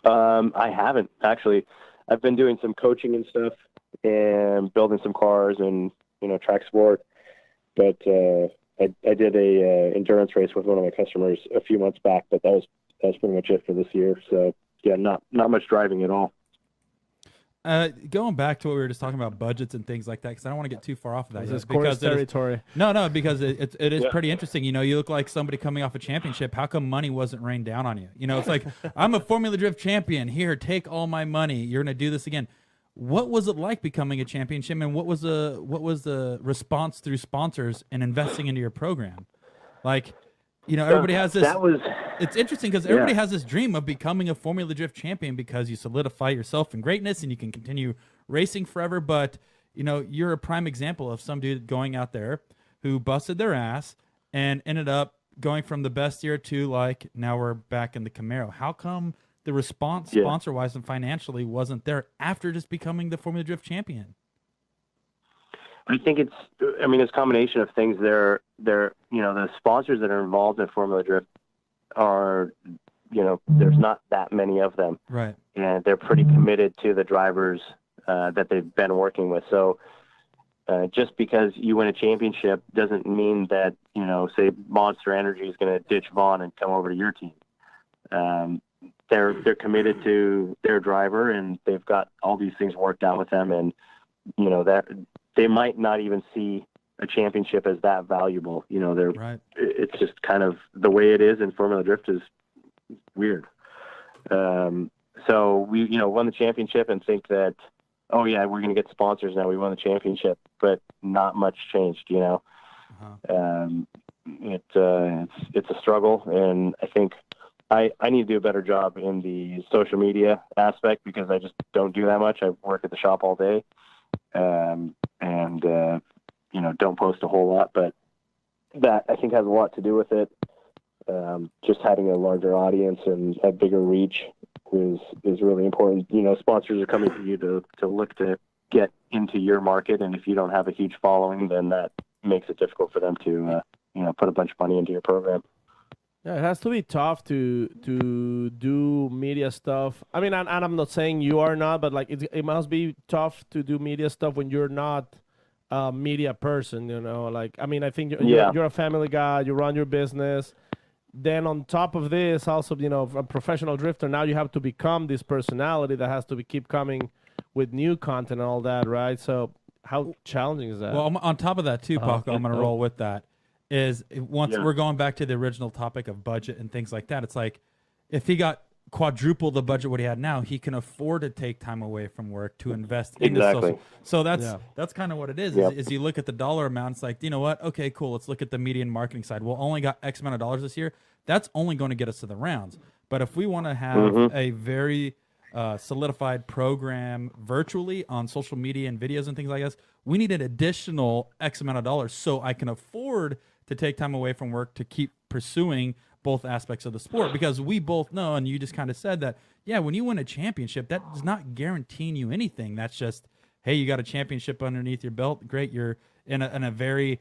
I haven't actually. I've been doing some coaching and stuff and building some cars and track sport. But I did a endurance race with one of my customers a few months back, but that was pretty much it for this year. So yeah, not much driving at all. Going back to what we were just talking about, budgets and things like that, because I don't want to get too far off of that. This yet, is Corey's because it is- territory. No, because it is pretty interesting. You know, you look like somebody coming off a championship. How come money wasn't rained down on you? You know, it's like, I'm a Formula Drift champion. Here, take all my money. You're going to do this again. What was it like becoming a championship, and what was the response through sponsors and investing into your program? Like, you know, everybody has this. It's interesting because everybody has this dream of becoming a Formula Drift champion because you solidify yourself in greatness and you can continue racing forever. But, you know, you're a prime example of some dude going out there who busted their ass and ended up going from the best year to, like, now we're back in the Camaro. How come the response sponsor-wise and financially wasn't there after just becoming the Formula Drift champion? I think it's a combination of things. They're, you know, the sponsors that are involved in Formula Drift are, you know, there's not that many of them. Right. And they're pretty committed to the drivers that they've been working with. So just because you win a championship doesn't mean that, you know, say Monster Energy is going to ditch Vaughn and come over to your team. They're committed to their driver, and they've got all these things worked out with them. And, you know, that they might not even see a championship as that valuable. You know, it's just kind of the way it is in Formula Drift is weird. So we, you know, won the championship and think that, oh yeah, we're going to get sponsors now. We won the championship, but not much changed, you know. It's a struggle, and I think I need to do a better job in the social media aspect because I just don't do that much. I work at the shop all day. You know, don't post a whole lot, but that I think has a lot to do with it. Just having a larger audience and a bigger reach is really important. You know, sponsors are coming to you to look to get into your market, and if you don't have a huge following, then that makes it difficult for them to you know, put a bunch of money into your program. Yeah, it has to be tough to do media stuff. I mean, and I'm not saying you are not, but like it must be tough to do media stuff when you're not a media person, you know. Like, I mean, I think you're a family guy, you run your business. Then on top of this, also, you know, a professional drifter, now you have to become this personality that has to keep coming with new content and all that, right? So how challenging is that? Well, on top of that too, Paco, I'm going to roll with that. Is once we're going back to the original topic of budget and things like that, it's like if he got quadruple the budget what he had now, he can afford to take time away from work to invest into social. So that's kind of what it is. Is you look at the dollar amount, it's like, you know what? Okay, cool. Let's look at the media and marketing side. We'll only got X amount of dollars this year. That's only going to get us to the rounds. But if we want to have a very solidified program virtually on social media and videos and things like this, we need an additional X amount of dollars so I can afford to take time away from work to keep pursuing both aspects of the sport, because we both know, and you just kind of said that, yeah, when you win a championship, that does not guarantee you anything. That's just, hey, you got a championship underneath your belt. Great. You're in a very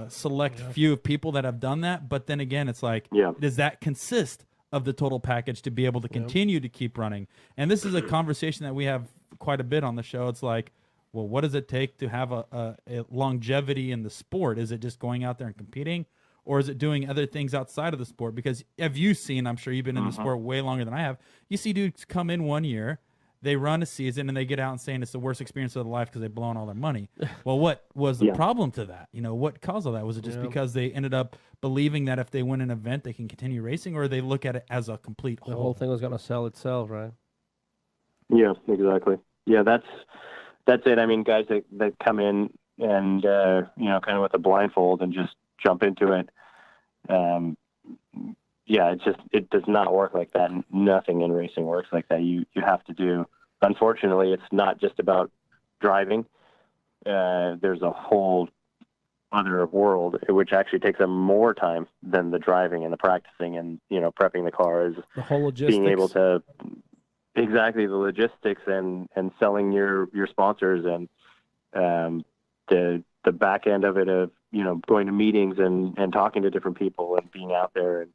select few of people that have done that. But then again, it's like, does that consist of the total package to be able to continue to keep running? And this is a conversation that we have quite a bit on the show. It's like, well, what does it take to have a longevity in the sport? Is it just going out there and competing, or is it doing other things outside of the sport? Because have you seen, I'm sure you've been in the sport way longer than I have, you see dudes come in 1 year, they run a season, and they get out and saying it's the worst experience of their life because they've blown all their money. Well, what was the problem to that? You know, what caused all that? Was it just because they ended up believing that if they win an event, they can continue racing, or they look at it as a complete whole? The whole thing was going to sell itself, right? Yeah, exactly. Yeah, that's it. I mean, guys that come in and, you know, kind of with a blindfold and just jump into it. It does not work like that. Nothing in racing works like that. You have to do, unfortunately, it's not just about driving. There's a whole other world, which actually takes them more time than the driving and the practicing and, you know, prepping the cars, the whole logistics. Being able to, exactly, the logistics and selling your sponsors and the back end of it, of, you know, going to meetings and talking to different people and being out there. And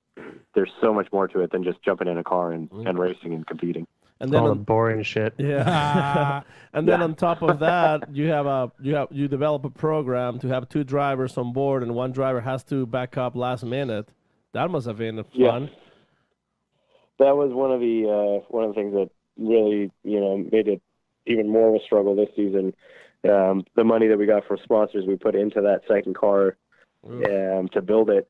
there's so much more to it than just jumping in a car and racing and competing. And then all the boring shit. Yeah. And then on top of that, you develop a program to have 2 drivers on board, and 1 driver has to back up last minute. That must have been fun. Yeah. That was one of the things that really, you know, made it even more of a struggle this season. The money that we got from sponsors, we put into that second car to build it.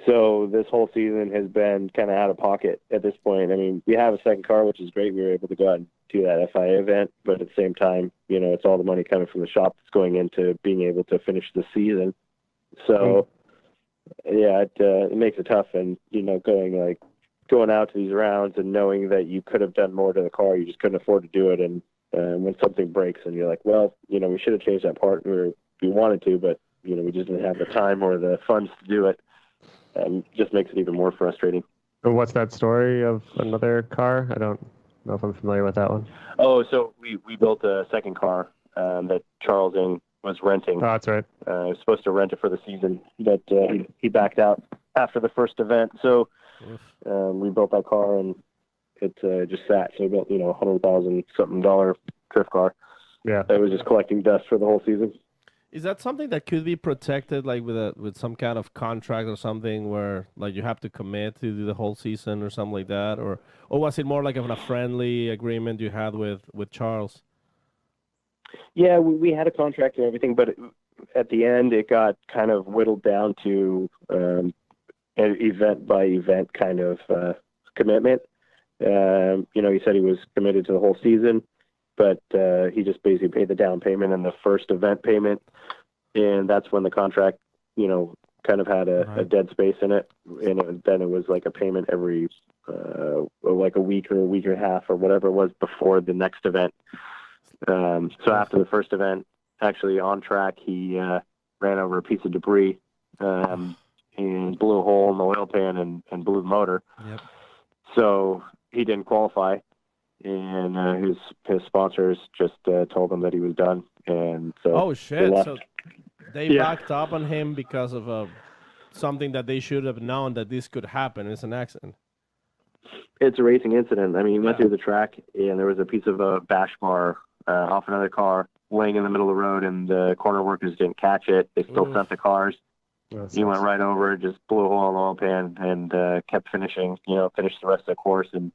So this whole season has been kind of out of pocket at this point. I mean, we have a second car, which is great. We were able to go out and do that FIA event, but at the same time, it's all the money coming from the shop that's going into being able to finish the season. So, it makes it tough. And, going out to these rounds and knowing that you could have done more to the car, you just couldn't afford to do it. And when something breaks and you're like, well, we should have changed that part. We wanted to, but, we just didn't have the time or the funds to do it. Just makes it even more frustrating. And what's that story of another car? I don't know if I'm familiar with that one. Oh, so we built a second car that Charles was renting. Oh, that's right. He was supposed to rent it for the season, but he backed out after the first event. So we built that car, and it just sat. So we built, $100,000 something drift car. Yeah. It was just collecting dust for the whole season. Is that something that could be protected, like with some kind of contract or something, where like you have to commit to do the whole season or something like that, or was it more like of a friendly agreement you had with Charles? Yeah, we had a contract and everything, but at the end it got kind of whittled down to an event by event kind of commitment. He said he was committed to the whole season, but he just basically paid the down payment and the first event payment, and that's when the contract, kind of had a dead space in it, and then it was like a payment every like a week or a week and a half or whatever it was before the next event. So after the first event, actually on track, he ran over a piece of debris and blew a hole in the oil pan and blew the motor. Yep. So he didn't qualify, and his sponsors just told him that he was done. And so oh shit! So they Yeah. backed up on him because of something that they should have known that this could happen. It's an accident. it's a racing incident. I mean, he went through the track, and there was a piece of a bash bar off another car laying in the middle of the road, and the corner workers didn't catch it. They still sent the cars. He went right over, just blew a hole in the oil pan, and kept finishing. Finished the rest of the course, and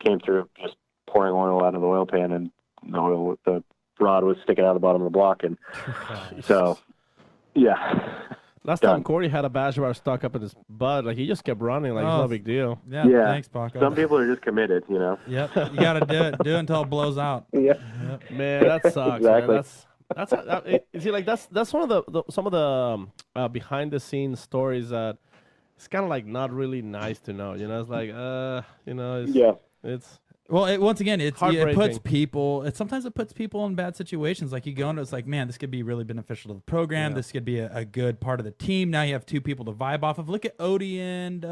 came through just pouring oil out of the oil pan, and the rod was sticking out of the bottom of the block, and so yeah. Last Done. time Corey had a bash bar stuck up in his butt, like he just kept running, like it's Oh. no big deal. Yeah, Yeah. thanks, Paco. Some people are just committed, Yep, you got to do it. Do it until it blows out. Yeah. Yep. Man, that sucks. Exactly. Man. That's one of the some of the behind the scenes stories that it's kind of like not really nice to know. It's like it's, Yeah. it's Well, once again, it puts Heartbreaking. people. Sometimes it puts people in bad situations. Like you go into, it's like, man, this could be really beneficial to the program. Yeah. This could be a good part of the team. Now you have two people to vibe off of. Look at Odie and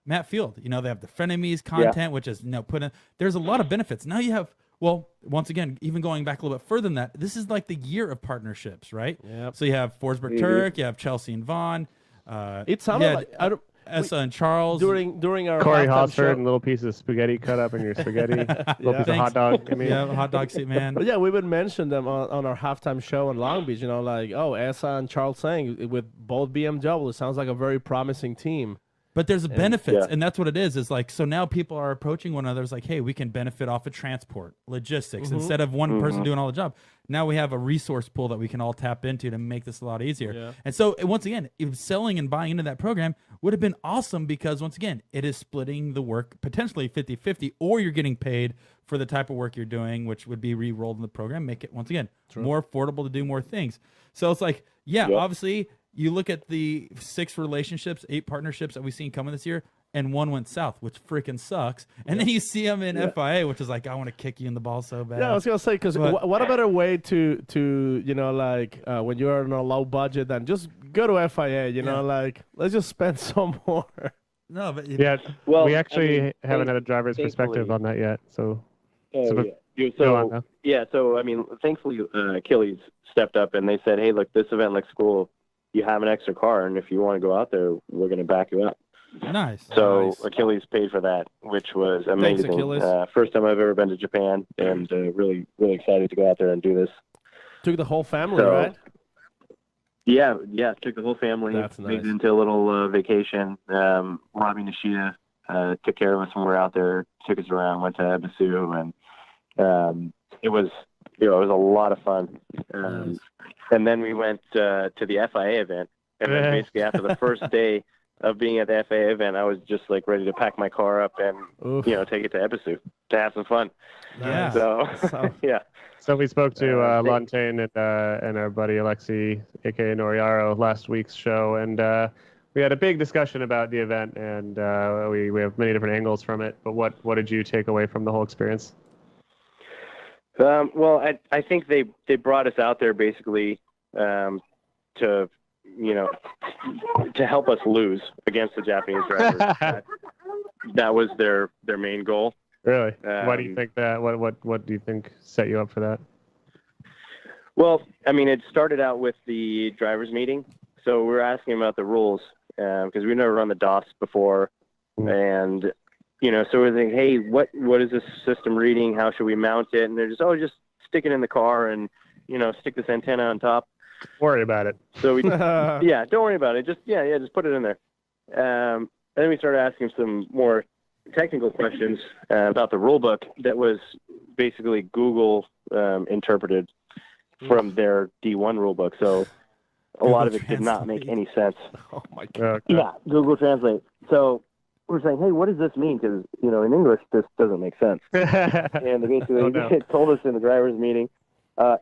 Matt Field. They have the frenemies content, which is put in. There's a lot of benefits. Now you have. Well, once again, even going back a little bit further than that, this is like the year of partnerships, right? Yep. So you have Forsberg Turk, you have Chelsea and Vaughn. it sounded like I don't, Essa and Charles. during our Corey halftime Hosford show. and little piece of spaghetti cut up in your spaghetti. Little piece of Thanks. hot dog. I mean, Yeah, hot dog seat man. But yeah, we would mention them on our halftime show in Long Beach. Like Essa and Charles saying with both BMWs, sounds like a very promising team. But there's benefits, Yeah. and that's what it is. It's like, so now people are approaching one another. It's like, hey, we can benefit off of transport, logistics, instead of one person doing all the job. Now we have a resource pool that we can all tap into to make this a lot easier. Yeah. And so, once again, if selling and buying into that program would have been awesome because, once again, it is splitting the work potentially 50-50, or you're getting paid for the type of work you're doing, which would be re-rolled in the program, make it, once again, more affordable to do more things. So it's like, obviously, you look at the 6 relationships, 8 partnerships that we've seen coming this year, and one went south, which freaking sucks. And then you see them in FIA, which is like, I want to kick you in the ball so bad. Yeah, I was gonna say because But- what a better way to when you're on a low budget than just go to FIA. Like let's just spend some more. No, but yeah. Well, we actually I mean, haven't had a driver's perspective thankfully- on that yet. So Oh, yeah. go on, though. So I mean, thankfully, Achilles stepped up and they said, "Hey, look, this event looks cool. You have an extra car, and if you want to go out there, we're going to back you up." nice. So Nice. Achilles paid for that, which was amazing. Achilles. First time I've ever been to Japan, and really, really excited to go out there and do this. Took the whole family, So, right? Yeah, took the whole family. That's Made nice. it into a little vacation. Robbie Nishida took care of us when we were out there, took us around, went to Ebisu, and it was it was a lot of fun. And then we went to the FIA event, and then basically after the first day of being at the FIA event, I was just like ready to pack my car up and take it to Ebisu to have some fun. Yeah. So yeah. So we spoke to Lantain and our buddy Alexi, aka Noriaro, last week's show, and we had a big discussion about the event, and we have many different angles from it. But what did you take away from the whole experience? Well, I think they brought us out there basically to help us lose against the Japanese drivers. That was their main goal. Really? Why do you think that? What do you think set you up for that? Well, I mean, it started out with the drivers' meeting, so we were asking about the rules because we've never run the DOS before, and so we're thinking, hey, what is this system reading? How should we mount it? And they're just stick it in the car and stick this antenna on top. Worry about it. So we don't worry about it. Just put it in there. And then we started asking some more technical questions about the rule book that was basically Google interpreted from their D1 rule book. So a lot of it did not make any sense. Oh my God. Yeah, Google Translate. So we're saying, hey, what does this mean? Because in English this doesn't make sense. And they basically told us in the drivers' meeting,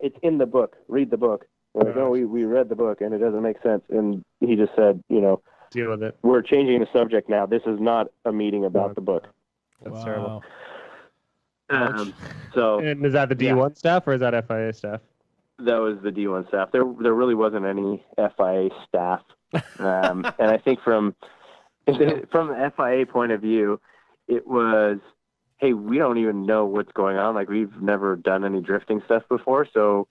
it's in the book. Read the book. We're like, we read the book and it doesn't make sense. And he just said, deal with it. We're changing the subject now. This is not a meeting about the book. That's terrible. So, and is that the D1 staff or is that FIA staff? That was the D1 staff. There really wasn't any FIA staff. And I think from the FIA point of view, it was, hey, we don't even know what's going on. Like, we've never done any drifting stuff before. So,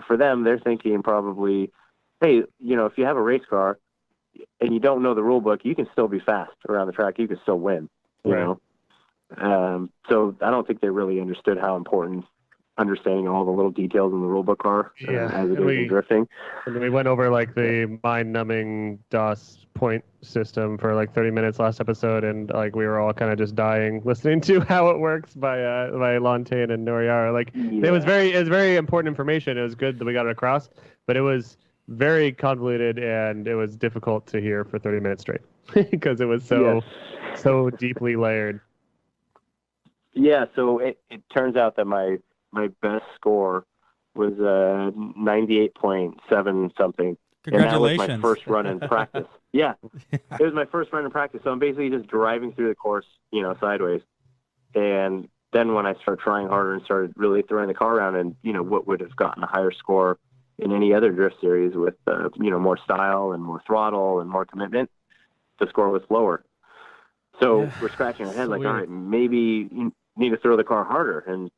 for them, they're thinking probably, hey, if you have a race car and you don't know the rule book, you can still be fast around the track. You can still win, you know? So I don't think they really understood how important understanding all the little details in the rule book are as it is in drifting. And then we went over like the mind-numbing DOS point system for like 30 minutes last episode, and like we were all kind of just dying listening to how it works by Lantain and Noriara. Like it was very important information. It was good that we got it across, but it was very convoluted and it was difficult to hear for 30 minutes straight because it was so deeply layered. Yeah, so it turns out that my best score was 98.7 something. Congratulations. And that was my first run in practice. Yeah, it was my first run in practice. So I'm basically just driving through the course, sideways. And then when I started trying harder and started really throwing the car around and, what would have gotten a higher score in any other drift series with, more style and more throttle and more commitment, the score was lower. So we're scratching our head all right, maybe you need to throw the car harder, and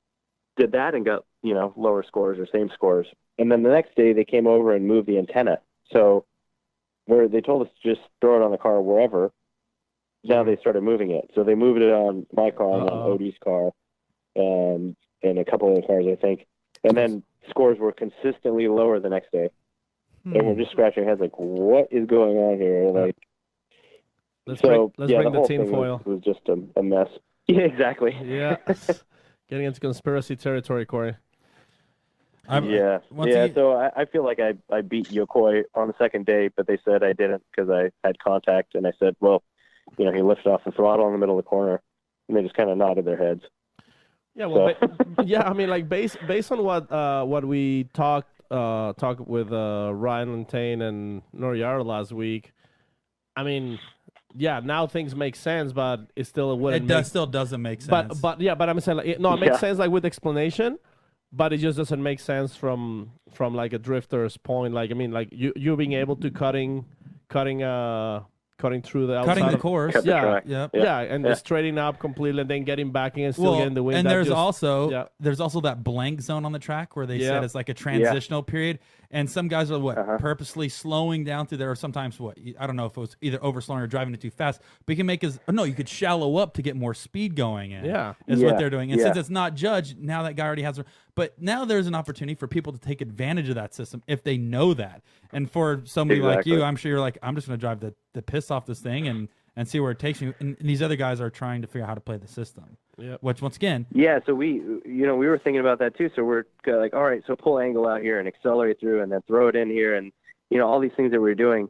did that and got, lower scores or same scores. And then the next day they came over and moved the antenna. So they told us to just throw it on the car wherever. Now they started moving it. So they moved it on my car and on Odie's car and a couple of the cars, I think. And then scores were consistently lower the next day. And we're just scratching our heads like, what is going on here? Like, let's bring the the whole tin thing foil. was just a mess. Yeah, exactly. Yeah. Getting into conspiracy territory, Corey. So I feel like I beat Yokoi on the second day, but they said I didn't because I had contact, and I said, well, he lifted off the throttle in the middle of the corner, and they just kind of nodded their heads. Yeah, well, I mean, like based on what we talked with Ryan Lantain and Noriara last week. I mean, now things make sense, but it still wouldn't. Still doesn't make sense. But I'm saying it makes sense like with explanation, but it just doesn't make sense from like a drifter's point. Like I mean, like you being able to cutting through the outside cutting the course, Cut the track. and just straightening up completely, and then getting back in and still getting the wind. And there's also that blank zone on the track where they said it's like a transitional period, and some guys are purposely slowing down through there, or sometimes I don't know if it was either overslowing or driving it too fast. But you can make you could shallow up to get more speed going in. Is what they're doing, and since it's not judged, now that guy already has. But now there's an opportunity for people to take advantage of that system if they know that. And for somebody like you, I'm sure you're like, I'm just going to drive the piss off this thing and see where it takes me. And these other guys are trying to figure out how to play the system. Yep. Which, once again, Yeah, so we were thinking about that too. So we're like, all right, so pull angle out here and accelerate through, and then throw it in here, and all these things that we were doing,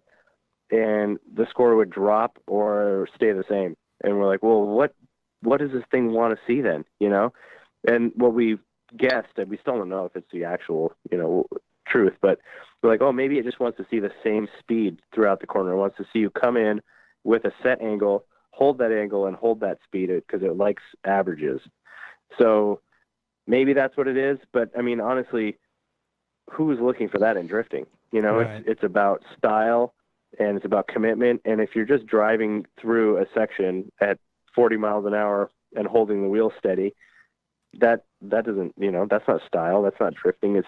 and the score would drop or stay the same. And we're like, well, what does this thing want to see then? And what we guessed, and we still don't know if it's the actual truth, but we're like, oh, maybe it just wants to see the same speed throughout the corner. It wants to see you come in with a set angle, hold that angle, and hold that speed because it likes averages. So maybe that's what it is. But I mean, honestly, who's looking for that in drifting? Right. It's about style and it's about commitment. And if you're just driving through a section at 40 miles an hour and holding the wheel steady, that doesn't, that's not style. That's not drifting.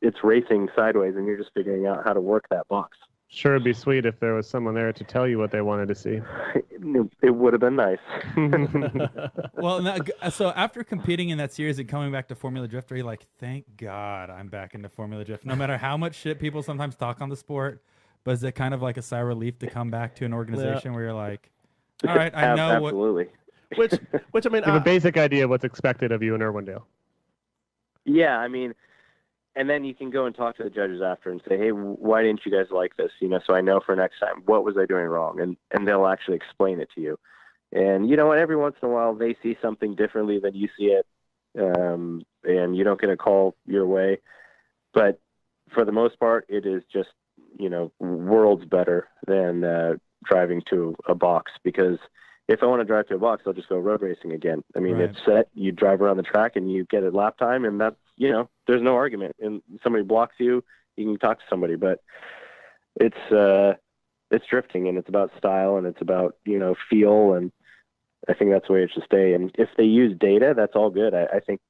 It's racing sideways, and you're just figuring out how to work that box. Sure, it'd be sweet if there was someone there to tell you what they wanted to see. It would have been nice. well, so after competing in that series and coming back to Formula Drift, are you like, thank God I'm back into Formula Drift? No matter how much shit people sometimes talk on the sport, but is it kind of like a sigh of relief to come back to an organization where you're like, all right, I know what. Absolutely. Which I mean, You have a basic idea of what's expected of you in Irwindale. Yeah, I mean, and then you can go and talk to the judges after and say, hey, why didn't you guys like this? So I know for next time, what was I doing wrong? And they'll actually explain it to you. And you know what? Every once in a while, they see something differently than you see it, and you don't get a call your way. But for the most part, it is just, worlds better than driving to a box, because if I want to drive to a box, I'll just go road racing again. I mean, Right. It's set. You drive around the track and you get a lap time, and that's, there's no argument. And somebody blocks you, you can talk to somebody. But it's drifting, and it's about style, and it's about, feel, and I think that's the way it should stay. And if they use data, that's all good. I think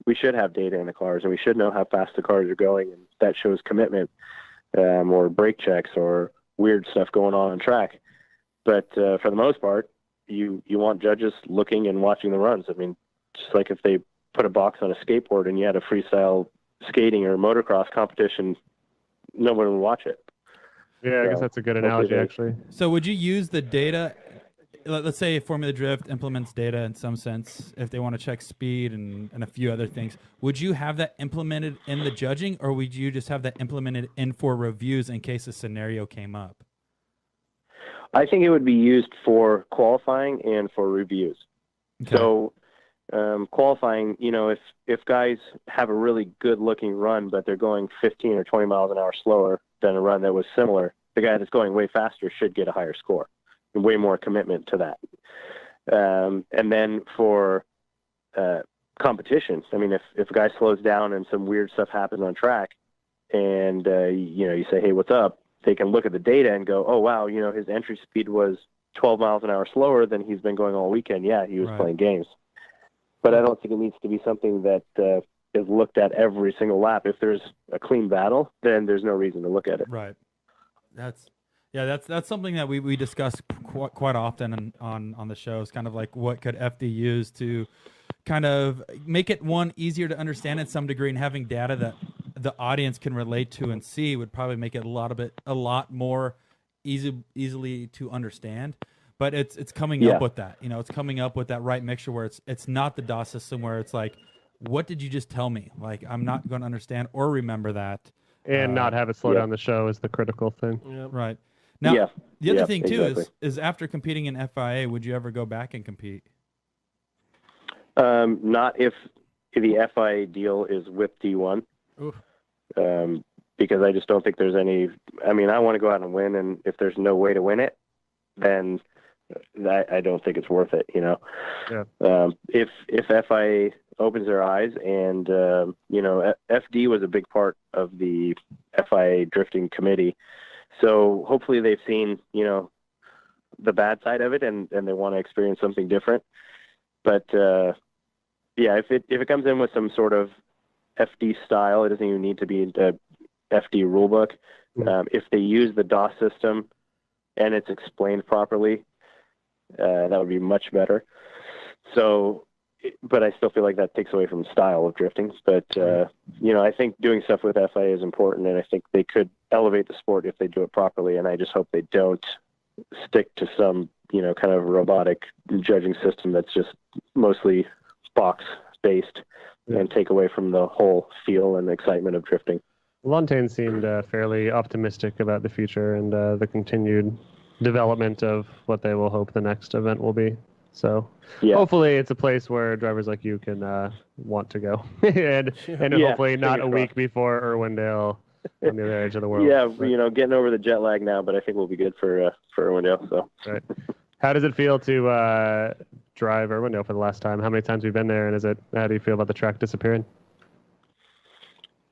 we should have data in the cars, and we should know how fast the cars are going, and that shows commitment, or brake checks or weird stuff going on track. But for the most part, you want judges looking and watching the runs. I mean, just like if they put a box on a skateboard and you had a freestyle skating or motocross competition, no one would watch it. Yeah, I guess that's a good analogy, actually. So would you use the data? Let's say Formula Drift implements data in some sense, if they want to check speed and a few other things. Would you have that implemented in the judging, or would you just have that implemented in for reviews in case a scenario came up? I think it would be used for qualifying and for reviews. Okay. So qualifying, if guys have a really good-looking run, but they're going 15 or 20 miles an hour slower than a run that was similar, the guy that's going way faster should get a higher score and way more commitment to that. And then for competition, I mean, if a guy slows down and some weird stuff happens on track, and you say, hey, what's up? They can look at the data and go, oh, wow, his entry speed was 12 miles an hour slower than he's been going all weekend. Yeah, he was Right. playing games. But I don't think it needs to be something that is looked at every single lap. If there's a clean battle, then there's no reason to look at it. Right. That's something that we discuss quite often on the show. It's kind of like, what could FD use to kind of make it easier to understand in some degree, and having data that the audience can relate to and see would probably make it a lot more easily to understand. But it's coming up with that. It's coming up with that right mixture where it's not the DOS system where it's like, what did you just tell me? Like, I'm not going to understand or remember that. And not have it slow down the show is the critical thing. Right. Now, the other thing too exactly. is after competing in FIA, would you ever go back and compete? Not if the FIA deal is with D1. Oof. Because I just don't think there's any. I mean, I want to go out and win, and if there's no way to win it, then I don't think it's worth it. Yeah. If FIA opens their eyes, and FD was a big part of the FIA drifting committee, so hopefully they've seen the bad side of it, and they want to experience something different. But if it comes in with some sort of FD style, it doesn't even need to be the FD rulebook. If they use the DOS system and it's explained properly, that would be much better. So, but I still feel like that takes away from the style of drifting. But I think doing stuff with FIA is important, and I think they could elevate the sport if they do it properly. And I just hope they don't stick to some kind of robotic judging system that's just mostly box based and take away from the whole feel and excitement of drifting. Lontaine seemed fairly optimistic about the future and the continued development of what they will hope the next event will be. So hopefully it's a place where drivers like you can want to go, and hopefully not a week before Irwindale on the other edge of the world. Yeah, getting over the jet lag now, but I think we'll be good for Irwindale. So, right. How does it feel to drive Irwindale for the last time? How many times have you been there, and how do you feel about the track disappearing?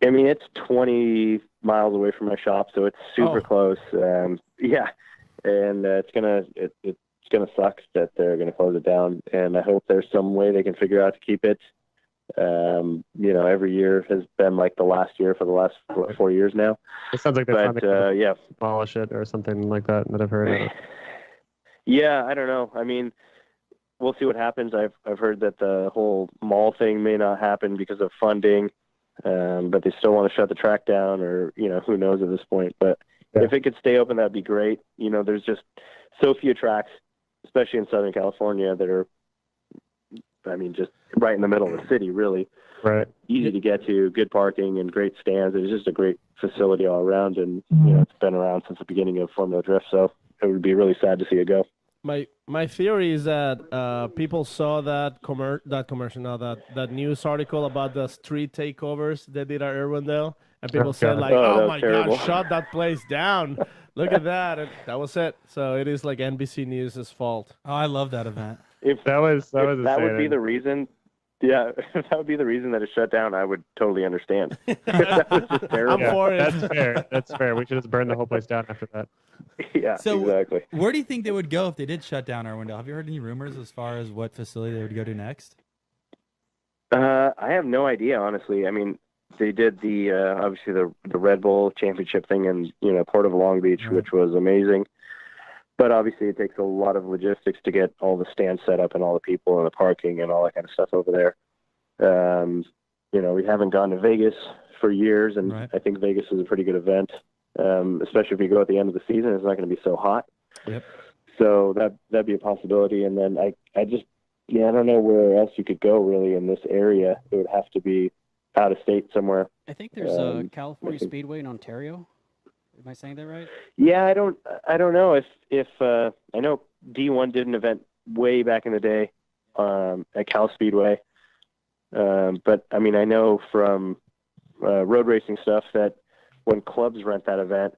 I mean, it's 20 miles away from my shop, so it's super close. And it's gonna suck that they're gonna close it down. And I hope there's some way they can figure out to keep it. Every year has been like the last year for the last 4 years now. It sounds like they're trying to abolish it or something like that I've heard of. Yeah, I don't know. I mean, we'll see what happens. I've heard that the whole mall thing may not happen because of funding, but they still want to shut the track down, or who knows at this point. But if it could stay open, that'd be great. There's just so few tracks, especially in Southern California, that are, just right in the middle of the city, really. Right. Easy to get to, good parking, and great stands. It's just a great facility all around, and it's been around since the beginning of Formula Drift, so it would be really sad to see it go. My theory is that people saw that that news article about the street takeovers they did at Irwindale, and people said like, "Oh my God, shut that place down! Look at that!" And that was it. So it is like NBC News' fault. Oh, I love that event. If that would be the reason. Yeah, if that would be the reason that it shut down, I would totally understand. That was just terrible. I'm for it. That's fair. That's fair. We should just burn the whole place down after that. Yeah, exactly. Where do you think they would go if they did shut down Irwindale? Have you heard any rumors as far as what facility they would go to next? I have no idea, honestly. I mean, they did the obviously the Red Bull Championship thing in Port of Long Beach, which was amazing. But obviously, it takes a lot of logistics to get all the stands set up and all the people and the parking and all that kind of stuff over there. We haven't gone to Vegas for years, and I think Vegas is a pretty good event, especially if you go at the end of the season. It's not going to be so hot. Yep. So that'd be a possibility. And then I don't know where else you could go really in this area. It would have to be out of state somewhere. I think there's a California Speedway in Ontario. Am I saying that right? Yeah, I don't know if I know D1 did an event way back in the day at Cal Speedway, but I mean I know from road racing stuff that when clubs rent that event,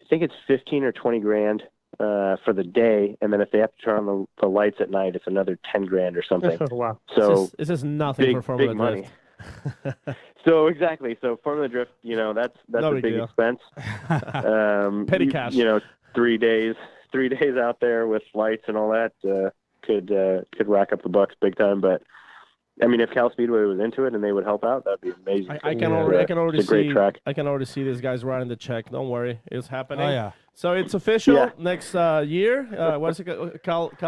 I think it's 15 or 20 grand for the day, and then if they have to turn on the lights at night, it's another 10 grand or something. Wow! So this is nothing for Formula Drift. Money. So exactly. So Formula Drift, that's No a big big deal. expense. Petty cash. 3 days out there with lights and all that could rack up the bucks big time. But I mean, if Cal Speedway was into it and they would help out, that'd be amazing. I can already it's a great see. track. I can already see these guys writing the check. Don't worry, it's happening. Oh yeah. So it's official Yeah. next year. What's it called?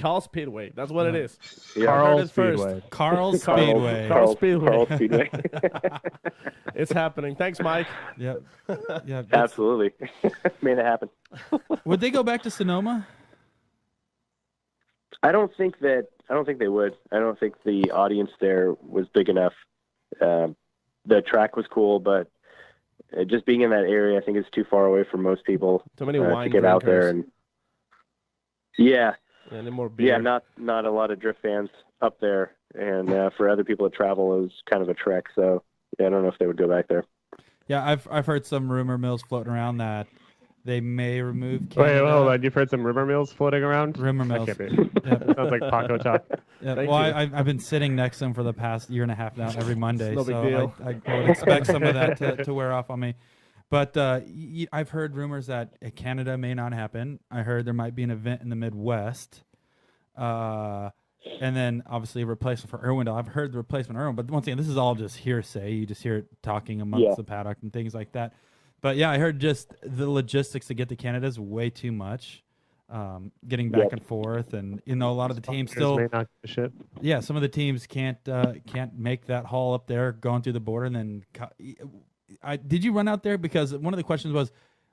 Carl Speedway. That's what it is. Yeah. Carl Heard it first. Speedway. Carl Speedway. Carl Speedway. Carl Speedway. It's happening. Thanks, Mike. Yep. Yeah. Absolutely. Made it happen. Would they go back to Sonoma? I don't think they would. I don't think the audience there was big enough. The track was cool, but just being in that area, I think it's too far away from most people Too many to wine get out there. drinkers. And yeah, Any more beer? yeah, not a lot of drift fans up there, and for other people to travel, it was kind of a trek. So yeah, I don't know if they would go back there. Yeah, I've heard some rumor mills floating around that they may remove Canada. Wait, hold on. You've heard some rumor mills floating around? Rumor That mills. can't be. Yep. Sounds like Paco talk. Yeah, Thank well, you. I've been sitting next to him for the past year and a half now, every Monday, no big so deal. I would expect some of that to wear off on me. But I've heard rumors that Canada may not happen. I heard there might be an event in the Midwest, and then obviously a replacement for Irwindale. I've heard the replacement Irwindale, but once again, this is all just hearsay. You just hear it talking amongst the paddock and things like that. But yeah, I heard just the logistics to get to Canada is way too much. Getting back and forth, and a lot of the teams still. May not give a shit. Yeah, some of the teams can't make that haul up there, going through the border, and then. Did you run out there? Because one of the questions was,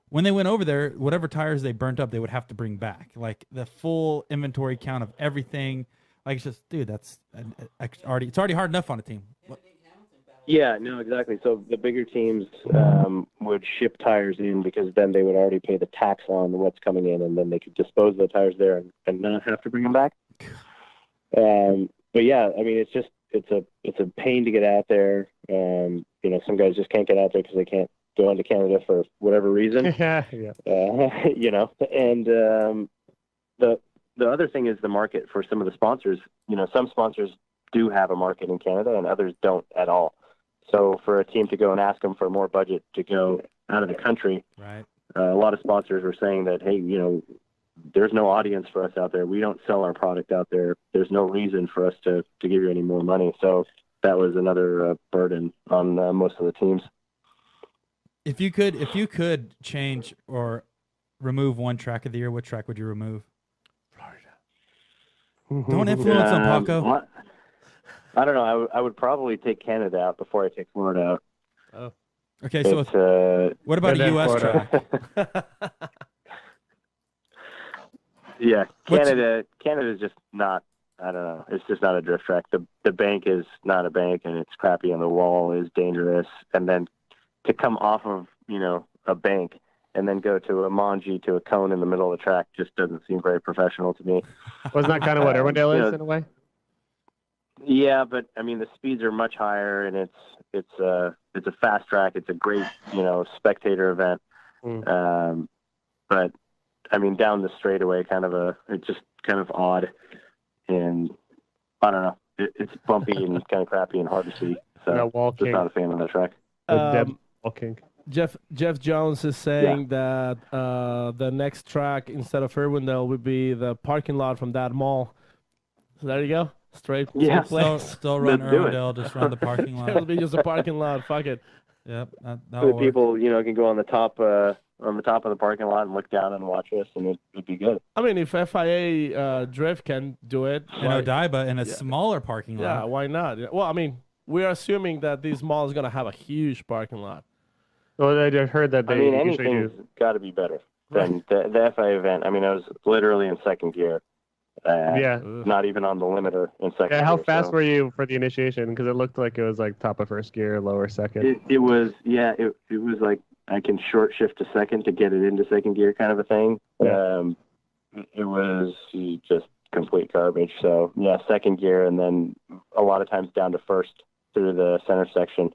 when they went over there, whatever tires they burnt up, they would have to bring back, like the full inventory count of everything. Like it's just, dude, that's it's already hard enough on a team. Yeah, no, exactly. So the bigger teams would ship tires in because then they would already pay the tax on what's coming in, and then they could dispose of the tires there and not have to bring them back. But yeah, I mean, it's a pain to get out there. You know, some guys just can't get out there because they can't go into Canada for whatever reason. Yeah. You know, and the other thing is the market for some of the sponsors. You know, some sponsors do have a market in Canada and others don't at all. So for a team to go and ask them for more budget to go out of the country, Right. A lot of sponsors were saying that, hey, you know, there's no audience for us out there. We don't sell our product out there. There's no reason for us to give you any more money. So that was another burden on most of the teams. If you could change or remove one track of the year, what track would you remove? Florida. Don't influence them, Paco. What? I don't know. I would probably take Canada out before I take Florida out. Oh. Okay, so what about a U.S. track? Yeah, Canada's just not. I don't know. It's just not a drift track. The bank is not a bank, and it's crappy, and the wall is dangerous. And then to come off of, you know, a bank and then go to a manji to a cone in the middle of the track just doesn't seem very professional to me. Wasn't that kind of what Irwindale is in a way? Yeah, but I mean the speeds are much higher, and it's a fast track. It's a great, you know, spectator event. But I mean down the straightaway, it's just kind of odd, and I don't know. It's bumpy and kind of crappy and hard to see. So just not a fan of that track. Wall kink. Jeff Jones is saying that the next track instead of Irwindale would be the parking lot from that mall. So there you go. Straight Still run Irwindale, just run the parking lot. It'll be just a parking lot. Fuck it. Yep. So people, you know, can go on the top of the parking lot and look down and watch us, and it'd be good. I mean, if FIA Drift can do it, in Odaiba in a smaller parking lot. Yeah, why not? Well, I mean, we're assuming that this mall is going to have a huge parking lot. Well, I heard that they usually anything's do. got to be better than the FIA event. I mean, I was literally in second gear. Not even on the limiter in second gear. How fast were you for the initiation? Because it looked like it was like top of first gear, lower second. It was like I can short shift to second to get it into second gear kind of a thing. Yeah. It was just complete garbage. So yeah, second gear, and then a lot of times down to first through the center section.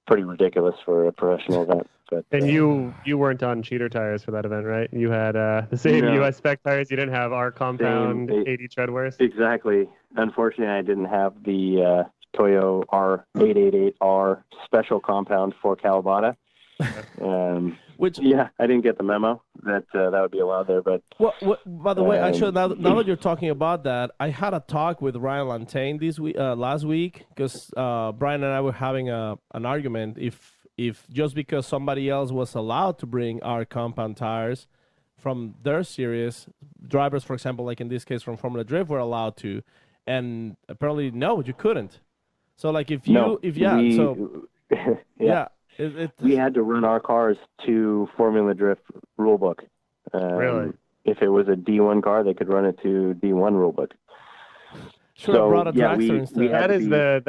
Pretty ridiculous for a professional event. But, and you weren't on cheater tires for that event, right? You had the same US spec tires. You didn't have our compound 80 treadwears. Exactly. Unfortunately, I didn't have the Toyo R888R special compound for Kawabata. I didn't get the memo that would be allowed there. But by the way, actually, now that you're talking about that, I had a talk with Ryan Lantain last week because Brian and I were having an argument if just because somebody else was allowed to bring our compound tires from their series, drivers, for example, like in this case from Formula Drift, were allowed to, and apparently no, you couldn't. So like we had to run our cars to Formula Drift rulebook. Really? If it was a D1 car, they could run it to D1 rulebook. Should have brought a dragster instead. That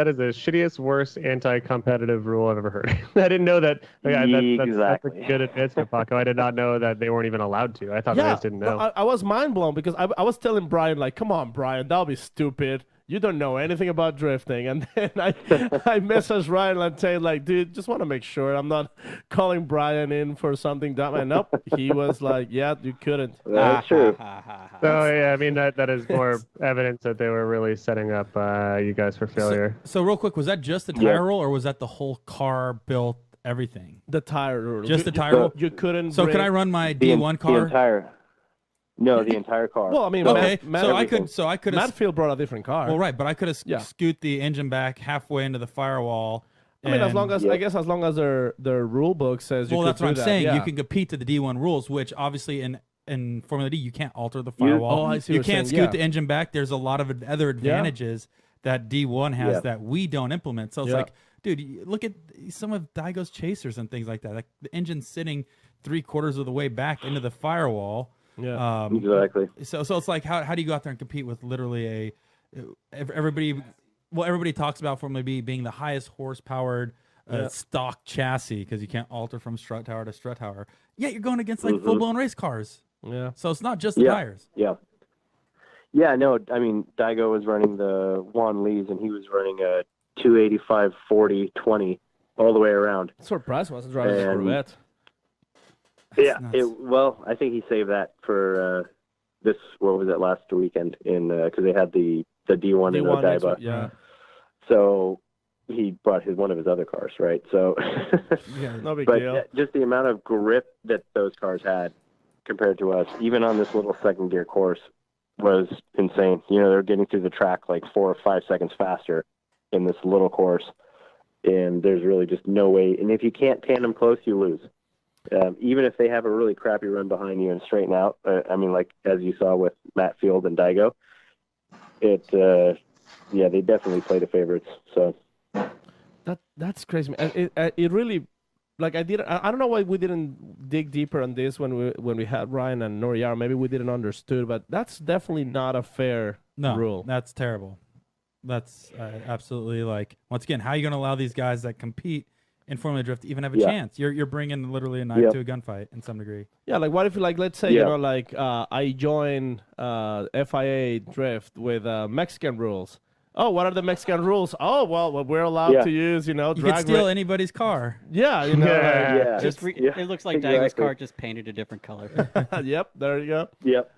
is the shittiest, worst anti-competitive rule I've ever heard. I didn't know that. That's a good advancement, Paco. I did not know that they weren't even allowed to. I thought they just didn't know. I was mind blown because I was telling Brian, like, come on, Brian, that'll be stupid. You don't know anything about drifting. And then I messaged Ryan Lantain, like, dude, just want to make sure I'm not calling Brian in for something dumb. And nope, he was like, yeah, you couldn't. That's true. So, yeah, I mean, that is more evidence that they were really setting up you guys for failure. So real quick, was that just the tire roll, or was that the whole car built everything? The tire roll. Just the tire roll? You couldn't So can I run my D1 car? The entire car. Well, I mean, okay. Matt, so I could. Mattfield brought a different car. Well, right, but I could have scoot the engine back halfway into the firewall. I mean, as long as their rule book says. Well, that's what I'm saying. Yeah. You can compete to the D1 rules, which obviously in Formula D you can't alter the firewall. I see. You can't scoot the engine back. There's a lot of other advantages that D1 has that we don't implement. So it's like, dude, look at some of Daigo's chasers and things like that. Like the engine's sitting 3/4 of the way back into the firewall. Yeah. Exactly. So it's like how do you go out there and compete with literally everybody talks about Formula B being the highest horsepowered stock chassis because you can't alter from strut tower to strut tower. Yeah, you're going against like full blown race cars. Yeah. So it's not just the tires. Yeah. Yeah, no, I mean, Daigo was running the Juan Lee's, and he was running a 285 40 20 all the way around. Surprised wasn't driving a Corvette. Yeah, nuts. well, I think he saved that for what was it, last weekend because they had the D1 in Odaiba. Yeah. So he brought one of his other cars, right? So, No big but deal. just the amount of grip that those cars had compared to us, even on this little second gear course, was insane. You know, they're getting through the track like 4 or 5 seconds faster in this little course, and there's really just no way. And if you can't tandem close, you lose. Even if they have a really crappy run behind you and straighten out, I mean, like as you saw with Matt Field and Daigo, they definitely play the favorites. So That's crazy, man. It really, like I don't know why we didn't dig deeper on this when we had Ryan and Noriara. Maybe we didn't understood, but that's definitely not a fair rule. That's terrible. That's absolutely like, once again, how are you going to allow these guys that compete in Formula Drift to even have a chance? You're bringing literally a knife to a gunfight in some degree. Yeah, like what if, like, let's say, I join FIA Drift with Mexican rules. Oh, what are the Mexican rules? Oh, well, we're allowed to use, You drag can steal anybody's car. Yeah, It looks like Daigo's car just painted a different color. Yep, there you go. Yep.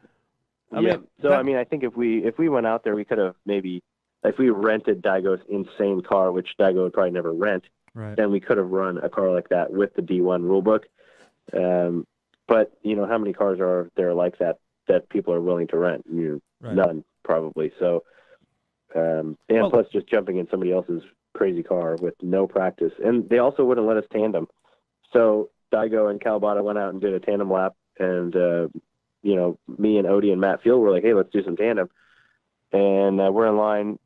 I mean, I think if we went out there, we could have maybe, if we rented Daigo's insane car, which Daigo would probably never rent, right, then we could have run a car like that with the D1 rulebook. But how many cars are there like that people are willing to rent? Right. None, probably. So, plus just jumping in somebody else's crazy car with no practice, and they also wouldn't let us tandem. So Daigo and Calabata went out and did a tandem lap, and me and Odie and Matt Field were like, hey, let's do some tandem. And we're in line.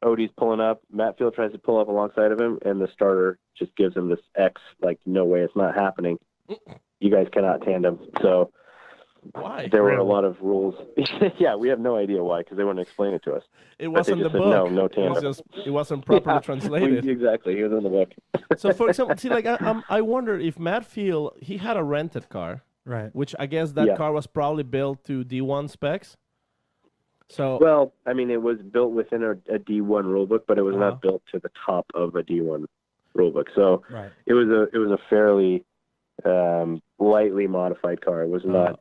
Odie's pulling up. Matt Field tries to pull up alongside of him, and the starter just gives him this X, like, no way, it's not happening. You guys cannot tandem. So why? There were a lot of rules. Yeah, we have no idea why, because they wouldn't explain it to us. It wasn't the said, book. No tandem. It wasn't properly translated. Exactly. He was in the book. So, for example, see, like, I wonder if Matt Field, he had a rented car, right? Which I guess that car was probably built to D1 specs. So, well, I mean, it was built within a D1 rulebook, but it was not built to the top of a D1 rulebook. So it was a fairly lightly modified car. It was not,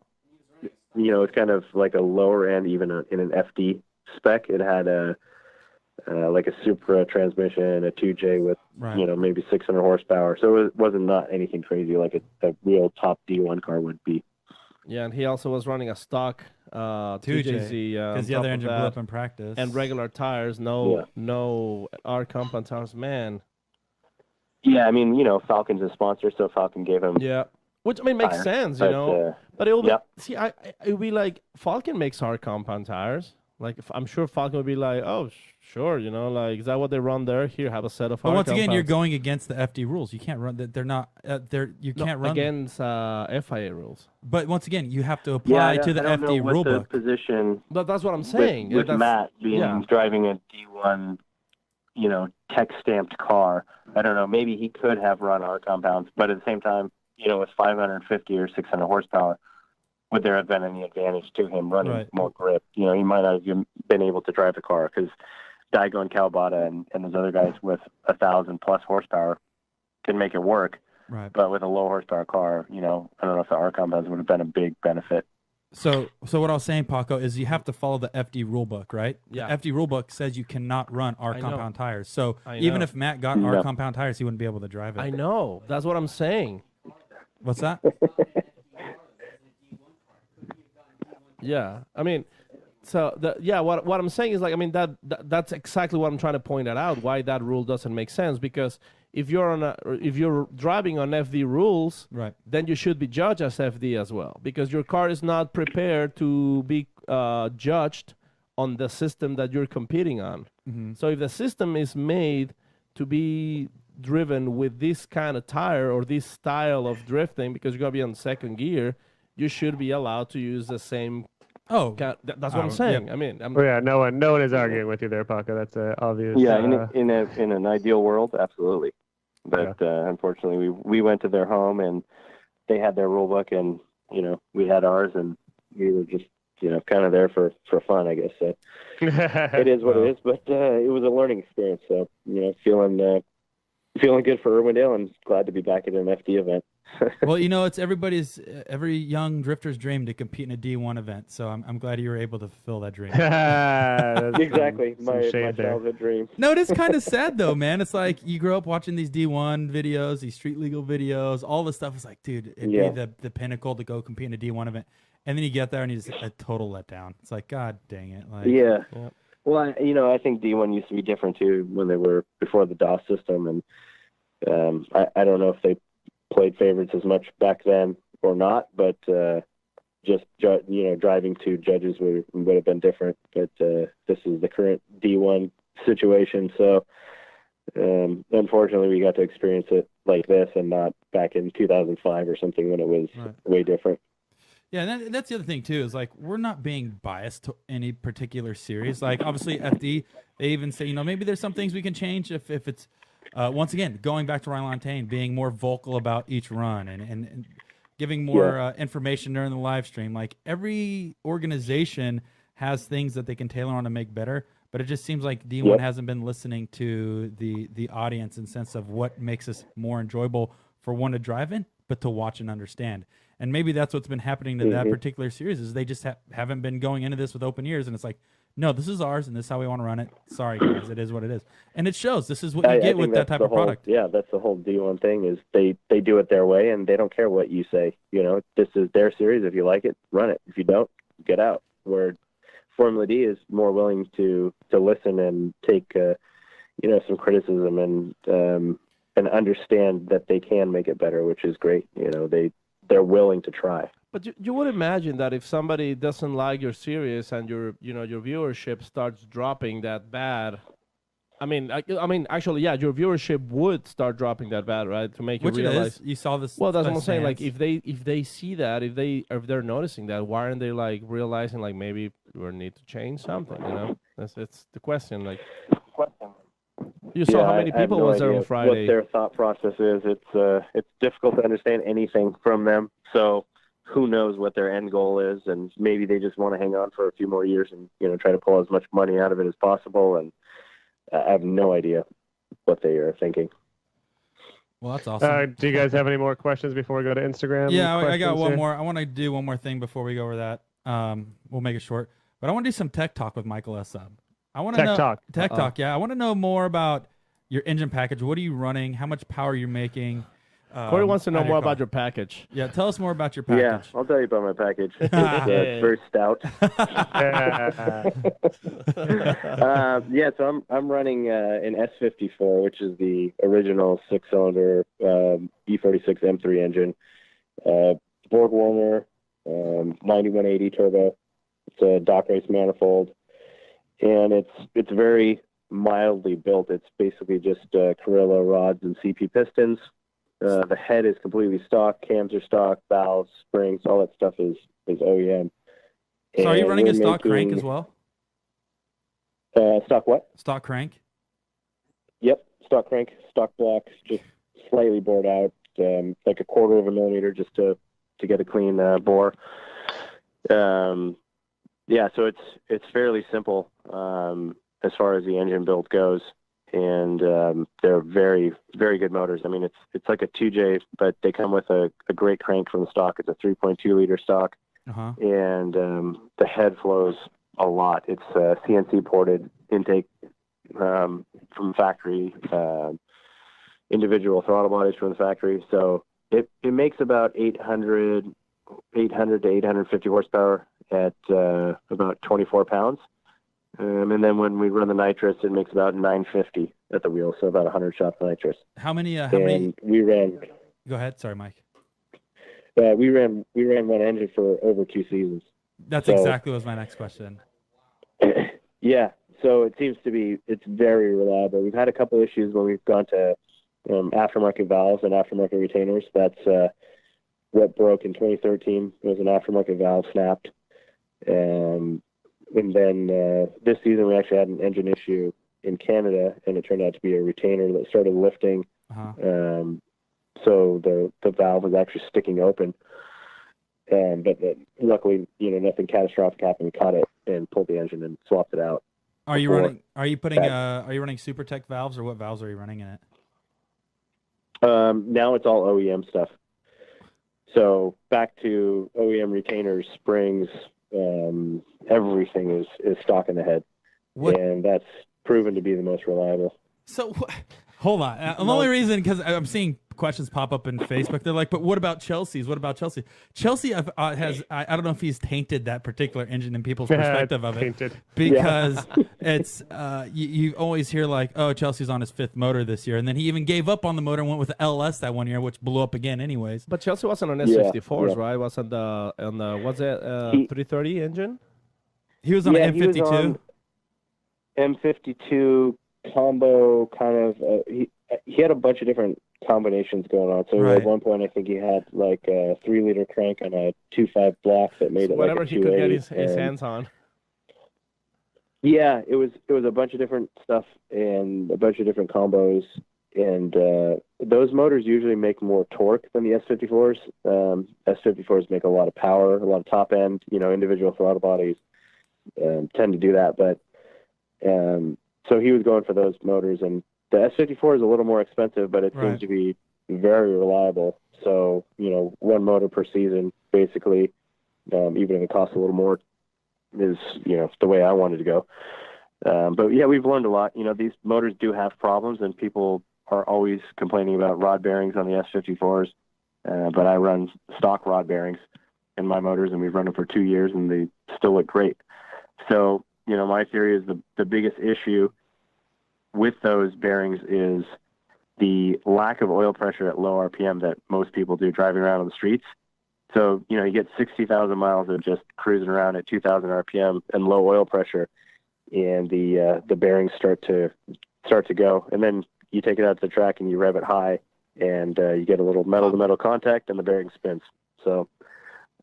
it's kind of like a lower end, even in an FD spec. It had like a Supra transmission, a 2J with maybe 600 horsepower. So it wasn't not anything crazy like a real top D1 car would be. Yeah, and he also was running a stock 2JZ because the other engine blew up in practice, and regular tires, no R compound tires, man. Yeah, I mean, Falcon's a sponsor, so Falcon gave him. Yeah, which I mean makes sense, but it will be. See, it will be like Falcon makes R compound tires. Like, I'm sure Falcon would be like, oh, sure, like, is that what they run there? Here, have a set of. But once again, you're going against the FD rules. You can't run that. They're not. You can't run against FIA rules. But once again, you have to apply to the FD rulebook. Position. But that's what I'm saying. With Matt driving a D1, tech stamped car. I don't know. Maybe he could have run R compounds, but at the same time, with 550 or 600 horsepower. Would there have been any advantage to him running more grip? He might not have been able to drive the car because Daigo and Calabata and those other guys with 1,000+ horsepower can make it work. Right. But with a low horsepower car, I don't know if the R compounds would have been a big benefit. So what I was saying, Paco, is you have to follow the FD rulebook, right? Yeah. The FD rulebook says you cannot run R compound tires. So even if Matt got R compound tires, he wouldn't be able to drive it. I know. That's what I'm saying. What's that? Yeah, I mean, so what I'm saying is, like, I mean, that's exactly what I'm trying to point out. Why that rule doesn't make sense, because if you're driving on FD rules, then you should be judged as FD as well, because your car is not prepared to be judged on the system that you're competing on. Mm-hmm. So if the system is made to be driven with this kind of tire or this style of drifting, because you're gonna be on second gear, you should be allowed to use the same. Oh, That's what I'm saying. I mean, Oh yeah, no one is arguing with you there, Paco. That's obvious. Yeah, in an ideal world, absolutely. But unfortunately, we went to their home and they had their rule book, and we had ours, and we were just kind of there for fun, I guess. So it is what it is. But it was a learning experience. So feeling good for Irwindale, and glad to be back at an FD event. Well, it's every young drifter's dream to compete in a D1 event. So I'm glad you were able to fulfill that dream. Exactly, my childhood dream. No, it is kind of sad though, man. It's like you grow up watching these D1 videos, these street legal videos, all this stuff. Is like, dude, it'd be the pinnacle to go compete in a D1 event, and then you get there and you just a total letdown. It's like, God dang it. Like, yeah. Well, I think D1 used to be different too when they were before the DOS system, and I don't know if they played favorites as much back then or not, but just driving to judges would have been different. But this is the current D1 situation, so unfortunately we got to experience it like this and not back in 2005 or something when it was way different. Yeah, and that's the other thing too, is like we're not being biased to any particular series. Like obviously FD, they even say maybe there's some things we can change if it's once again, going back to Ryan Lantain, being more vocal about each run and giving more information during the live stream. Like every organization has things that they can tailor on to make better, but it just seems like D1 hasn't been listening to the audience in sense of what makes us more enjoyable for one to drive in, but to watch and understand. And maybe that's what's been happening to that particular series is they just haven't been going into this with open ears, and it's like, no, this is ours, and this is how we want to run it. Sorry, guys, it is what it is. And it shows. This is what you get with that type of product. Yeah, that's the whole D1 thing is they do it their way, and they don't care what you say. This is their series. If you like it, run it. If you don't, get out. Where Formula D is more willing to listen and take some criticism and understand that they can make it better, which is great. They're willing to try. But you would imagine that if somebody doesn't like your series and your viewership starts dropping that bad, I mean actually your viewership would start dropping that bad, right? To make you realize you saw this. Well, that's what I'm saying. Like if they see that, if they're noticing that, why aren't they like realizing like maybe we need to change something? That's the question. Like you saw how many people was there on Friday. What their thought process is. It's difficult to understand anything from them. So who knows what their end goal is, and maybe they just want to hang on for a few more years and try to pull as much money out of it as possible. And I have no idea what they are thinking. Well, that's awesome. Do you guys have any more questions before we go to Instagram? Yeah, I got one more. I want to do one more thing before we go over that. We'll make it short, but I want to do some tech talk with Michael Essa. I want to know tech talk. Yeah, I want to know more about your engine package. What are you running? How much power you're making? Corey wants to know more about your package. Yeah, tell us more about your package. Yeah, I'll tell you about my package. It's very stout. So I'm running an S54, which is the original 6-cylinder E46 M3 engine. Borg Warner, 9180 turbo. It's a dock race manifold, and it's very mildly built. It's basically just Carrillo rods and CP pistons. The head is completely stock, cams are stock, valves, springs, all that stuff is OEM. So are you running a stock crank as well? Stock what? Stock crank? Yep, stock crank, stock blocks, just slightly bored out, like a 1/4 of a millimeter just to get a clean bore. So it's fairly simple as far as the engine build goes. And they're very, very good motors. I mean, it's like a 2J, but they come with a great crank from the stock. It's a 3.2 liter stock, and the head flows a lot. It's CNC ported intake from factory, individual throttle bodies from the factory. So it makes about 800 to 850 horsepower at about 24 pounds. And then when we run the nitrous, it makes about 950 at the wheel, so about 100 shots of nitrous. How many? We ran. Go ahead. Sorry, Mike. We ran one engine for over 2 seasons. That's exactly was my next question. Yeah, so it seems to be it's very reliable. We've had a couple issues when we've gone to aftermarket valves and aftermarket retainers. That's what broke in 2013. It was an aftermarket valve snapped. And then this season we actually had an engine issue in Canada, and it turned out to be a retainer that started lifting. So the valve was actually sticking open. But luckily, nothing catastrophic happened. We caught it and pulled the engine and swapped it out. Are you running SuperTech valves, or what valves are you running in it? Now it's all OEM stuff. So back to OEM retainers, springs, everything is stock in the head. And that's proven to be the most reliable. So hold on. The only reason, because I'm seeing questions pop up in Facebook, they're like, but what about Chelsea's? What about Chelsea? Chelsea has, I don't know if he's tainted that particular engine in people's perspective of it. Because it's, you always hear like, oh, Chelsea's on his 5th motor this year. And then he even gave up on the motor and went with the LS that one year, which blew up again anyways. But Chelsea wasn't on S54s, right? Wasn't what's it, 330 engine? He was on an M52. He was on M52 combo kind of, he had a bunch of different combinations going on. So at one point, I think he had like a 3-liter crank on a 2.5 block that made it whatever like a he could get his hands on. Yeah, it was a bunch of different stuff and a bunch of different combos. And those motors usually make more torque than the S54s. S54s make a lot of power, a lot of top end. Individual throttle bodies tend to do that. But so he was going for those motors, and the S54 is a little more expensive, but it seems to be very reliable. So, one motor per season, basically, even if it costs a little more, is, the way I wanted to go. But yeah, we've learned a lot. These motors do have problems, and people are always complaining about rod bearings on the S54s. But I run stock rod bearings in my motors, and we've run them for 2 years, and they still look great. So, my theory is the biggest issue with those bearings is the lack of oil pressure at low RPM that most people do driving around on the streets. So, you get 60,000 miles of just cruising around at 2,000 RPM and low oil pressure, and the bearings start to go. And then you take it out to the track and you rev it high, and you get a little metal-to-metal contact, and the bearing spins. So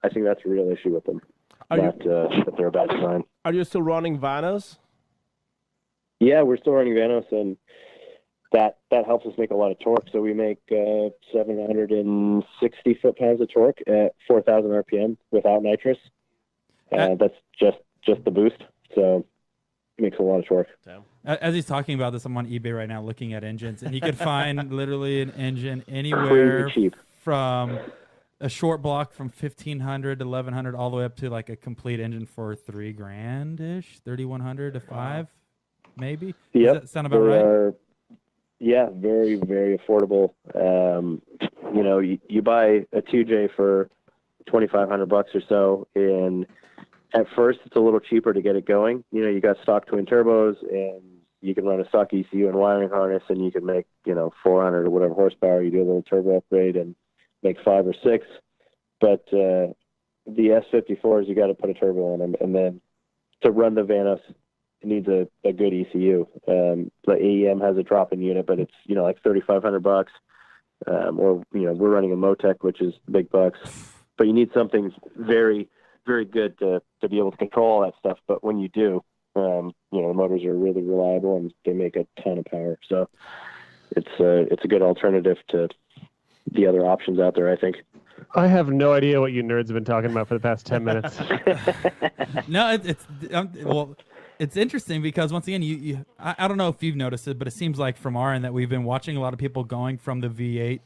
I think that's a real issue with them, that they're a bad design. Are you still running Vanos? Yeah, we're still running Vanos, and that helps us make a lot of torque. So we make 760 foot-pounds of torque at 4,000 RPM without nitrous. That's just the boost. So it makes a lot of torque. Damn. As he's talking about this, I'm on eBay right now looking at engines, and you could find literally an engine anywhere from a short block from 1,500 to 1,100 all the way up to like a complete engine for $3,000-ish, 3,100 to 5. Maybe. Yep. Does that sound about right? Yeah, very, very affordable. You buy a 2J for $2,500 or so, and at first it's a little cheaper to get it going. You got stock twin turbos, and you can run a stock ECU and wiring harness, and you can make 400 or whatever horsepower. You do a little turbo upgrade and make 5 or 6. But the S54s, you got to put a turbo on them, and then to run the Vanos, it needs a good ECU. The AEM has a drop-in unit, but it's like $3,500. Or we're running a Motec, which is big bucks. But you need something very, very good to be able to control all that stuff. But when you do, the motors are really reliable and they make a ton of power. So it's a good alternative to the other options out there, I think. I have no idea what you nerds have been talking about for the past 10 minutes. No, it's interesting because once again, I don't know if you've noticed it, but it seems like from our end that we've been watching a lot of people going from the V8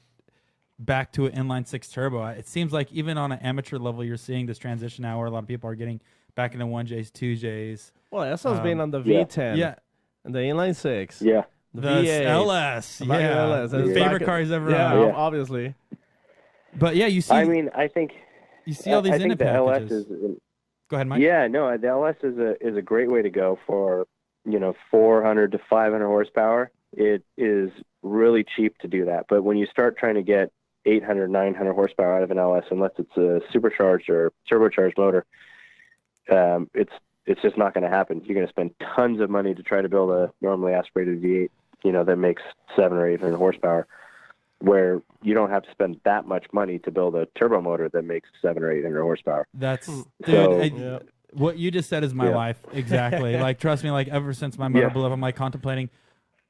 back to an inline 6 turbo. It seems like even on an amateur level, you're seeing this transition now where a lot of people are getting back into 1Js, 2Js. Well, Essa's been on the V10, and the inline 6, the V8, LS, LS, the favorite car he's ever owned, obviously. But yeah, you see. I mean, I think you see all these in the LS is. Go ahead, Mike. Yeah, no, the LS is a great way to go for 400 to 500 horsepower. It is really cheap to do that, but when you start trying to get 800, 900 horsepower out of an LS, unless it's a supercharged or turbocharged motor, it's just not going to happen. You're going to spend tons of money to try to build a normally aspirated V8. that makes 700 or 800 horsepower, where you don't have to spend that much money to build a turbo motor that makes 700 or 800 horsepower. That's So- dude. What you just said is my life exactly. Like, trust me. Like, ever since my motor blew up, I'm like contemplating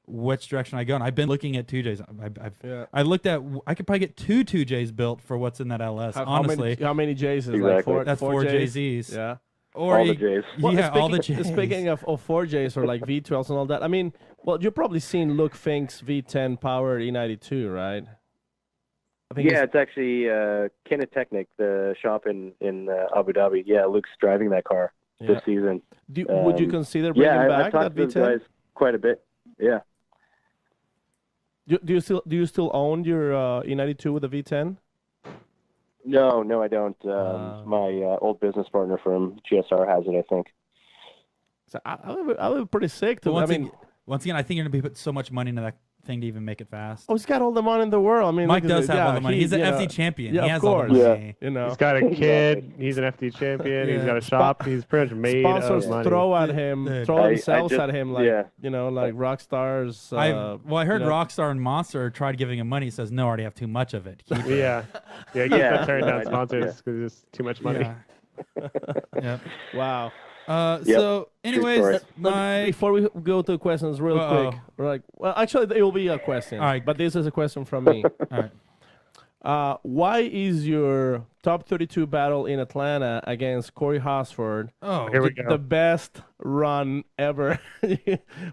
which direction I go, and I've been looking at 2Js. I looked at. I could probably get 2Js built for what's in that LS. Honestly, how many Js is Exactly. like four? that's four JZs. Yeah. Or All the Js. Well, yeah, all the Js. Speaking of 4Js or like V12s and all that, I mean, well, you've probably seen Luke Fink's V10 power E92, right? I think Yeah, it's actually Kinetechnic, the shop in Abu Dhabi. Yeah, Luke's driving that car this season. would you consider bringing Yeah, I've back talked that to those V10? guys quite a bit. Yeah. Do you still own your E92 with the V10? No, I don't. My old business partner from GSR has it, I think. So I would be pretty sick to. But I mean, once again, I think you're gonna be putting so much money into that thing to even make it fast. oh, he's got all the money in the world. I mean, Mike look at does it. have all the money. He's an you know, FD champion. Yeah, he of has all the course. money. You know, He's got a kid. He's an FD champion. He's got a shop. He's pretty much made sponsors of money. throw at him, Dude. throw I themselves just- at him like like rock stars. I heard you know. Rockstar and Monster tried giving him money. He says, "No, I already have too much of it." Keep it." Yeah. He Yeah. got turned down Yeah. sponsors because it's too much money. Yeah. Yep. Wow. So, anyways, story. my Before we go to questions, real quick, we're like, well, actually, it will be a question. All right. But this is a question from me. all right. Why is your top 32 battle in Atlanta against Corey Hosford Oh, Here we go. the best run ever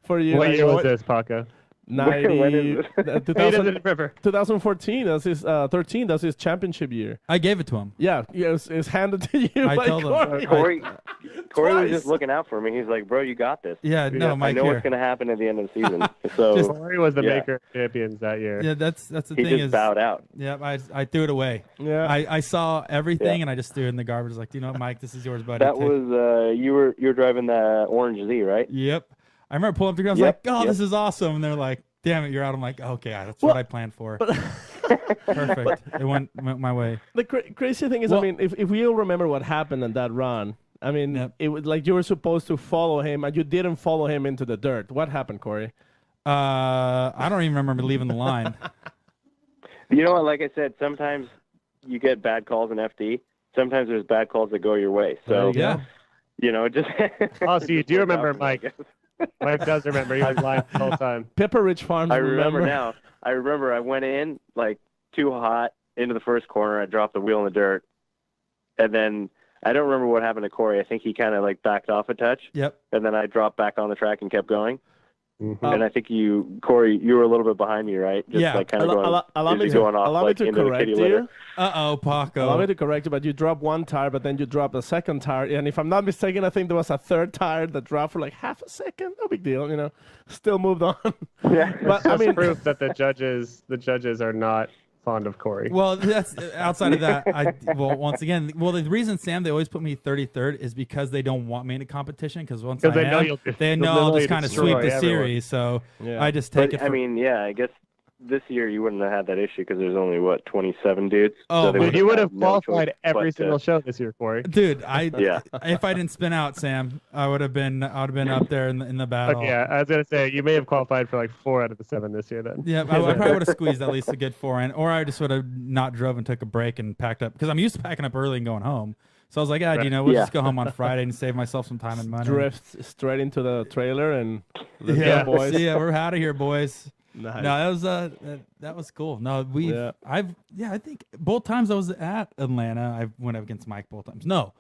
for you? What Like, year was this, Paco? 90, When is uh, He 2000 doesn't remember. 2014. That's his 13. That's his championship year. I gave it to him. Yeah, it's handed to you I by told him. Corey. Corey was Twice. just looking out for me. He's like, bro, you got this. Yeah, no, Yeah, I Mike know here. what's going to happen at the end of the season. So Just- Corey was the Yeah. maker of champions that year. Yeah, that's the he thing just is. bowed out. Yeah, I threw it away. Yeah. I saw everything Yeah. and I just threw it in the garbage. Like, you know what, Mike, this is yours, buddy. That Take- was you were driving the Orange Z, right? Yep. I remember pulling up the ground. I was Yep, like, oh, yep. this is awesome. And they're like, damn it, you're out. I'm like, okay, that's what I planned for. Perfect. It went my way. The crazy thing is, Well- I mean, if we all remember what happened in that run, I mean, Yep. it was like you were supposed to follow him and you didn't follow him into the dirt. What happened, Corey? I don't even remember leaving the line. You know what? Like I said, sometimes you get bad calls in FD. Sometimes there's bad calls that go your way. So Yeah. just. Oh, so you do remember, I Mike. guess. Mike does remember. He was lying the whole time. Pepper Ridge Farms. I remember now. I remember I went in like too hot into the first corner. I dropped the wheel in the dirt, and then I don't remember what happened to Corey. I think he kind of like backed off a touch, Yep. and then I dropped back on the track and kept going. Mhm. And I think Corey, you were a little bit behind me, right? Just Yeah. like kind of Allow me going off allow me like to into the correct kitty litter. you. Uh-oh, Paco. Allow me to correct you, but you dropped one tire, but then you dropped a second tire. And if I'm not mistaken, I think there was a third tire that dropped for like half a second. No big deal, you know. Still moved on. Yeah. But I Just mean, proof that the judges are not fond of Corey. Well, that's outside of that. Once again, the reason, Sam, they always put me 33rd is because they don't want me in a competition. Because once I Because they know am, you'll they know they'll I'll just really kind of destroy sweep the everyone. series. So Yeah. I just take But, it. For, I mean, yeah, I guess this year you wouldn't have had that issue because there's only 27 dudes. Oh, they dude, would You would have had no qualified choice every but to- single show this year, Corey. dude, Yeah. if I didn't spin out, Sam, I would have been up there in the battle. Okay, yeah, I was gonna say you may have qualified for like 4 out of the 7 this year then. Yeah, I probably would have squeezed at least a good 4 in, or I just would have not drove and took a break and packed up because I'm used to packing up early and going home. So I was like, we'll Yeah. just go home on Friday and save myself some time and money. drift straight into the trailer and let's Yeah, go, boys. See ya, we're out of here, boys. Nice. No, that was cool. No, I think both times I was at Atlanta, I went up against Mike both times. No,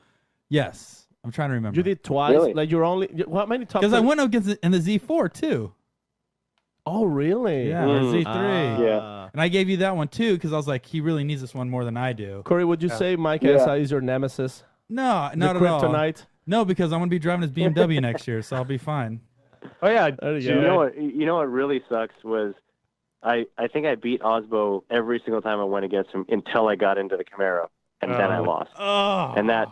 yes, I'm trying to remember. You did twice. Really? Like you're only how many top? Because I went up against it in the Z4 too. Oh really? Yeah, or Z3. Ah. And I gave you that one too because I was like, he really needs this one more than I do. Corey, would you say Mike Yeah. Essa is your nemesis? No, not Your at all. kryptonite? No, because I'm gonna be driving his BMW next year, so I'll be fine. Oh yeah, There you You go. know what really sucks was I think I beat Osbo every single time I went against him until I got into the Camaro, and then I Oh. lost. Oh, And that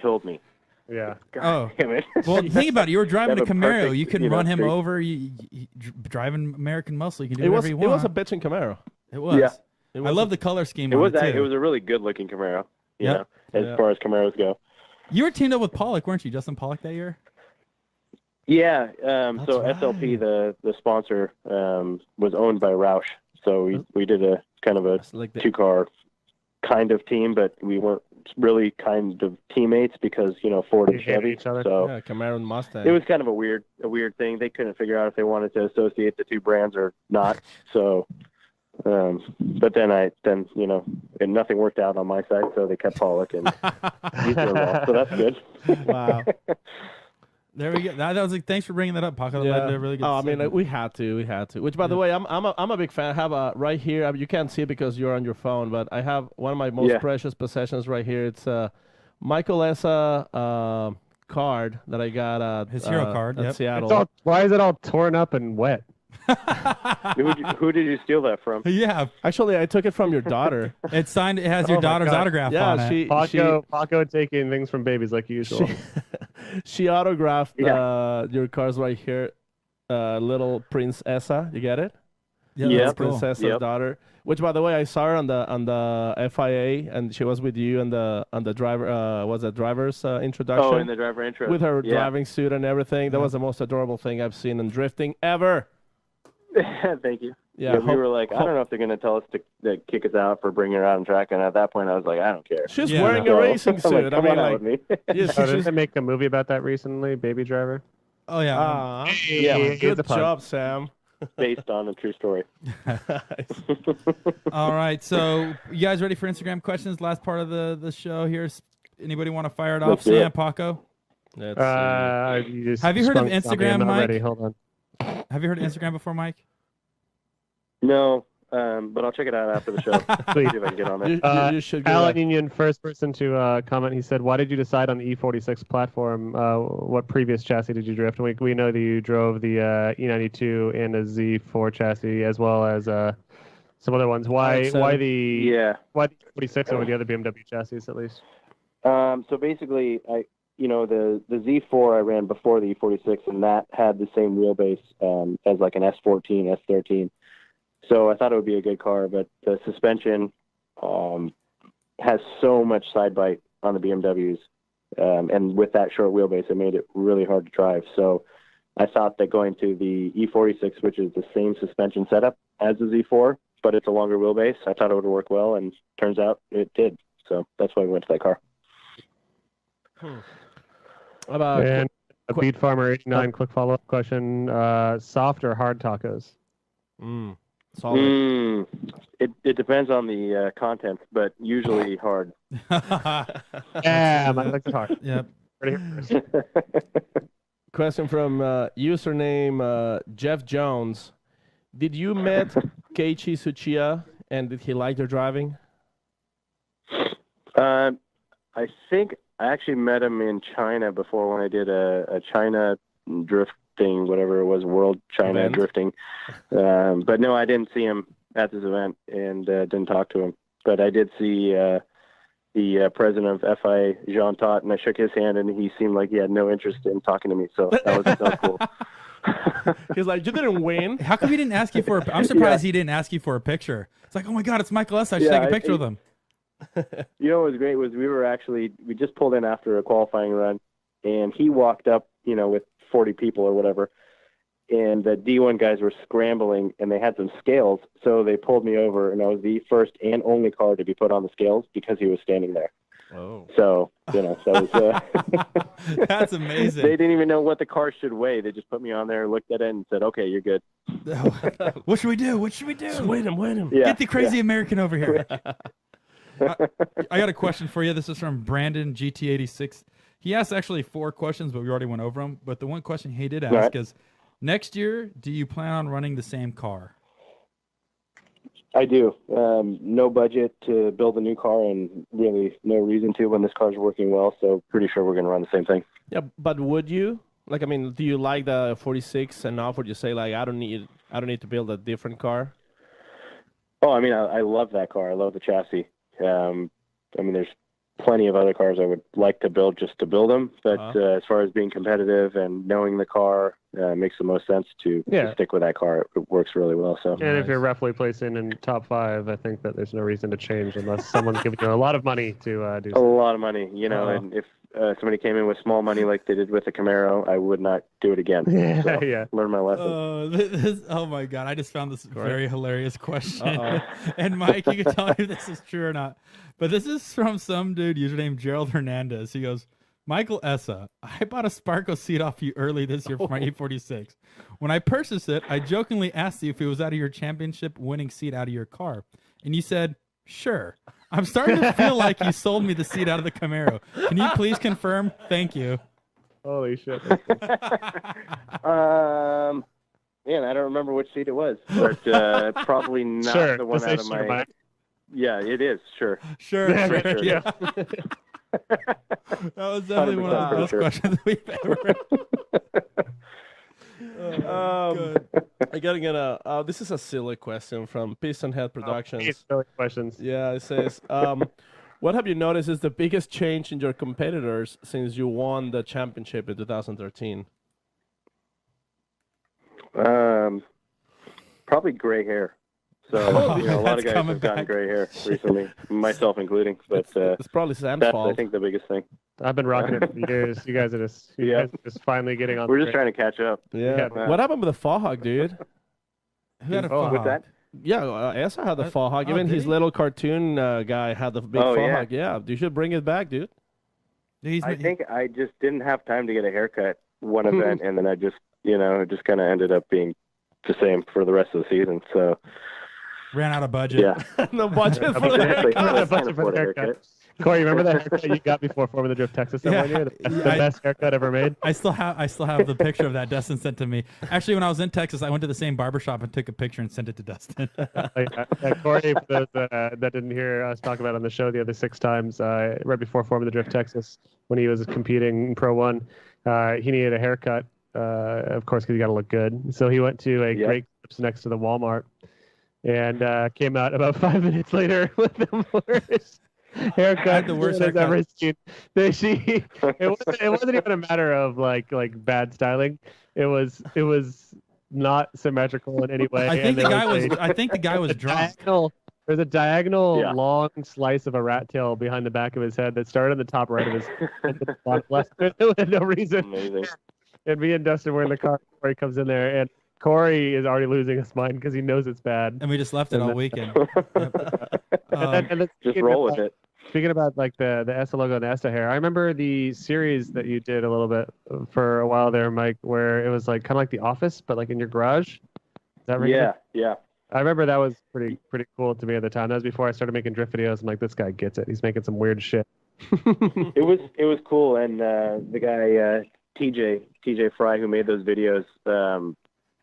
killed me. yeah. God Oh. damn it. Well, think about it. You were driving You a have a Camaro. perfect, You can you know, run him streak. over. You driving American Muscle. You can do It was whatever you want. it was a bitchin' Camaro. It was. Yeah. It I was love the color scheme. It on was it, it too. was a really good looking Camaro, you Yep. know, as Yeah. far as Camaros go. You were teamed up with Pollock, weren't you? Justin Pollock that year. Yeah. That's So SLP, right. the sponsor, was owned by Roush. So we did a kind of a That's like the 2-car kind of team, but we weren't really kind of teammates because Ford and You hated Chevy. each other? So yeah, Camaro and Mustang. it was kind of a weird thing. They couldn't figure out if they wanted to associate the two brands or not. So, but then and nothing worked out on my side, so they kept Pollock and he's doing well. So that's good. Wow. There we go. That was like, thanks for bringing that up, Paco. That Yeah. led to a really good Oh, I mean, segment. we had to. Which, by the way, I'm a big fan. I have right here. You can't see it because you're on your phone, but I have one of my most Yeah. precious possessions right here. It's a Michael Essa card that I got at His hero card, at yep. Seattle. Why is it all torn up and wet? Who did you steal that from? Yeah, Actually, I took it from your daughter. it's signed. It has your Oh my daughter's God. autograph on Yeah, it. Paco taking things from babies like usual. she autographed Yeah. your cards right here. Little Prince Essa, you get it? Yeah, Yeah. that's cool. Princessa's Yep. daughter. Which, by the way, I saw her on the FIA, and she was with you on the driver. Was that driver's introduction? Oh, in the driver intro. with her Yeah. driving suit and everything. That was the most adorable thing I've seen in drifting ever. Thank you. Yeah, we were like, I don't know if they're going to tell us to kick us out for bringing her out on track. And at that point, I was like, I don't care. She's Yeah. wearing a So, racing I'm suit. like, I come mean, on out like, with me. yeah, Oh, didn't she's, they make a movie about that recently, Baby Driver? Oh yeah. Yeah. Here's good the pun. job, Sam. Based on a true story. All right. So you guys ready for Instagram questions? Last part of the show here. Anybody want to fire it off? Let's do Sam, it. Paco. Let's Have you heard of sprung something. I'm Instagram, not Mike? ready. Hold on. Have you heard of Instagram before, Mike? No, but I'll check it out after the show. See if I can get on see. there. You should go. Alan Union, first person to comment. He said, "Why did you decide on the E46 platform? What previous chassis did you drift?" And we know that you drove the E92 and a Z4 chassis, as well as some other ones. Why Alright, so- why the Yeah. why the E46 over the other BMW chassis at least? So basically, the Z4 I ran before the E46, and that had the same wheelbase as like an S14, S13. So I thought it would be a good car, but the suspension has so much side bite on the BMWs, and with that short wheelbase, it made it really hard to drive. So I thought that going to the E46, which is the same suspension setup as the Z4, but it's a longer wheelbase, I thought it would work well, and turns out it did. So that's why we went to that car. About And a Beat Farmer 89 quick follow up question: soft or hard tacos? solid. It depends on the content, but usually hard. Yeah, I like the hard. Yep. Ready here first. Question from username Jeff Jones. Did you met Keiichi Tsuchiya, and did he like your driving? I think I actually met him in China before when I did a China drifting, whatever it was, World China Event. drifting. But no, I didn't see him at this event and didn't talk to him. But I did see the president of FIA, Jean Tot, and I shook his hand, and he seemed like he had no interest in talking to me. So that was cool. He's like, you didn't win. How come he didn't ask you for? I'm surprised he didn't ask you for a picture. It's like, oh my God, it's Michael Essa. I should Yeah, take a picture with him. What was great was we just pulled in after a qualifying run, and he walked up, with 40 people or whatever, and the D1 guys were scrambling, and they had some scales, so they pulled me over, and I was the first and only car to be put on the scales because he was standing there. Oh. So, that was That's amazing. they didn't even know what the car should weigh. They just put me on there, looked at it, and said, "Okay, you're good." What should we do? What should we do? Wait him. Yeah, Get the crazy American over here. I got a question for you. This is from Brandon GT86. He asked actually 4 questions, but we already went over them. But the one question he did ask Right. is, next year, do you plan on running the same car? I do. No budget to build a new car, and really no reason to when this car's working well. So pretty sure we're going to run the same thing. Yeah, but would you? Like, I mean, do you like the 46 enough? Would you say like I don't need to build a different car? Oh, I mean, I love that car. I love the chassis. There's plenty of other cars I would like to build just to build them. But as far as being competitive and knowing the car, makes the most sense to stick with that car. It works really well. So. And if you're roughly placing in top 5, I think that there's no reason to change unless someone's giving you a lot of money to do A so. lot of money, and if somebody came in with small money like they did with the Camaro, I would not do it again. Yeah, So, yeah. learn my lesson. Oh my God! I just found this very hilarious question. And Mike, you can tell me if this is true or not. But this is from some dude username Gerald Hernandez. He goes, Michael Essa, I bought a Sparko seat off you early this year for my E46. When I purchased it, I jokingly asked you if it was out of your championship winning seat out of your car. And you said, sure. I'm starting to feel like you sold me the seat out of the Camaro. Can you please confirm? Thank you. Holy shit. Man, I don't remember which seat it was, but probably not Sure, the one just out say of sure, my. Mike. Yeah, it is. Sure. Sure. Sure. Yeah. That was definitely one of the 100% best sure. questions we've ever. I gotta get a. This is a silly question from Piston Head Productions. Eight silly questions. Yeah, it says, what have you noticed is the biggest change in your competitors since you won the championship in 2013? Probably gray hair. So a lot of guys have gotten gray hair recently, myself including. But It's probably Sam's that's fault. I think the biggest thing. I've been rocking it for years. You guys are just, guys are just finally getting on. We're the just trying to catch up. Yeah. Yeah. What happened with the fall hog, dude? Who had a Oh, faux With hog? that, Yeah, Essa had the fall hog. oh, Even did his he? little cartoon guy had the big fall yeah. hog. Yeah, you should bring it back, dude. I think I just didn't have time to get a haircut one event, and then I just, it just kind of ended up being the same for the rest of the season. So ran out of budget. yeah, No budget for the exactly. haircut. I Budget can't for afford the a haircut. haircut. Corey, remember that haircut you got before Formula Drift Texas that Yeah. one year? The I- best haircut ever made? I still have the picture of that Dustin sent to me. Actually, when I was in Texas, I went to the same barbershop and took a picture and sent it to Dustin. Corey, for those that didn't hear us talk about it on the show the other 6 times, right before Formula Drift Texas, when he was competing in Pro 1, he needed a haircut, of course, because you got to look good. So he went to a Great Clips next to the Walmart and came out about 5 minutes later with the worst haircut the worst I've haircut. ever seen. It wasn't even a matter of like bad styling. It was not symmetrical in any way. I think and the there guy was drunk. There's a diagonal Yeah. long slice of a rat tail behind the back of his head that started on the top right of his head to the bottom left. There was no reason. Amazing. And me and Dustin were in the car. Corey comes in there, and Corey is already losing his mind because he knows it's bad. And we just left it all weekend. And then Just roll with it. Speaking about like the Essa logo and the Essa hair, I remember the series that you did a little bit for a while there, Mike, where it was like kind of like The Office, but like in your garage. Is that right? Yeah. I remember that was pretty cool to me at the time. That was before I started making drift videos. I'm like, this guy gets it. He's making some weird shit. It was cool, and the guy TJ Fry, who made those videos,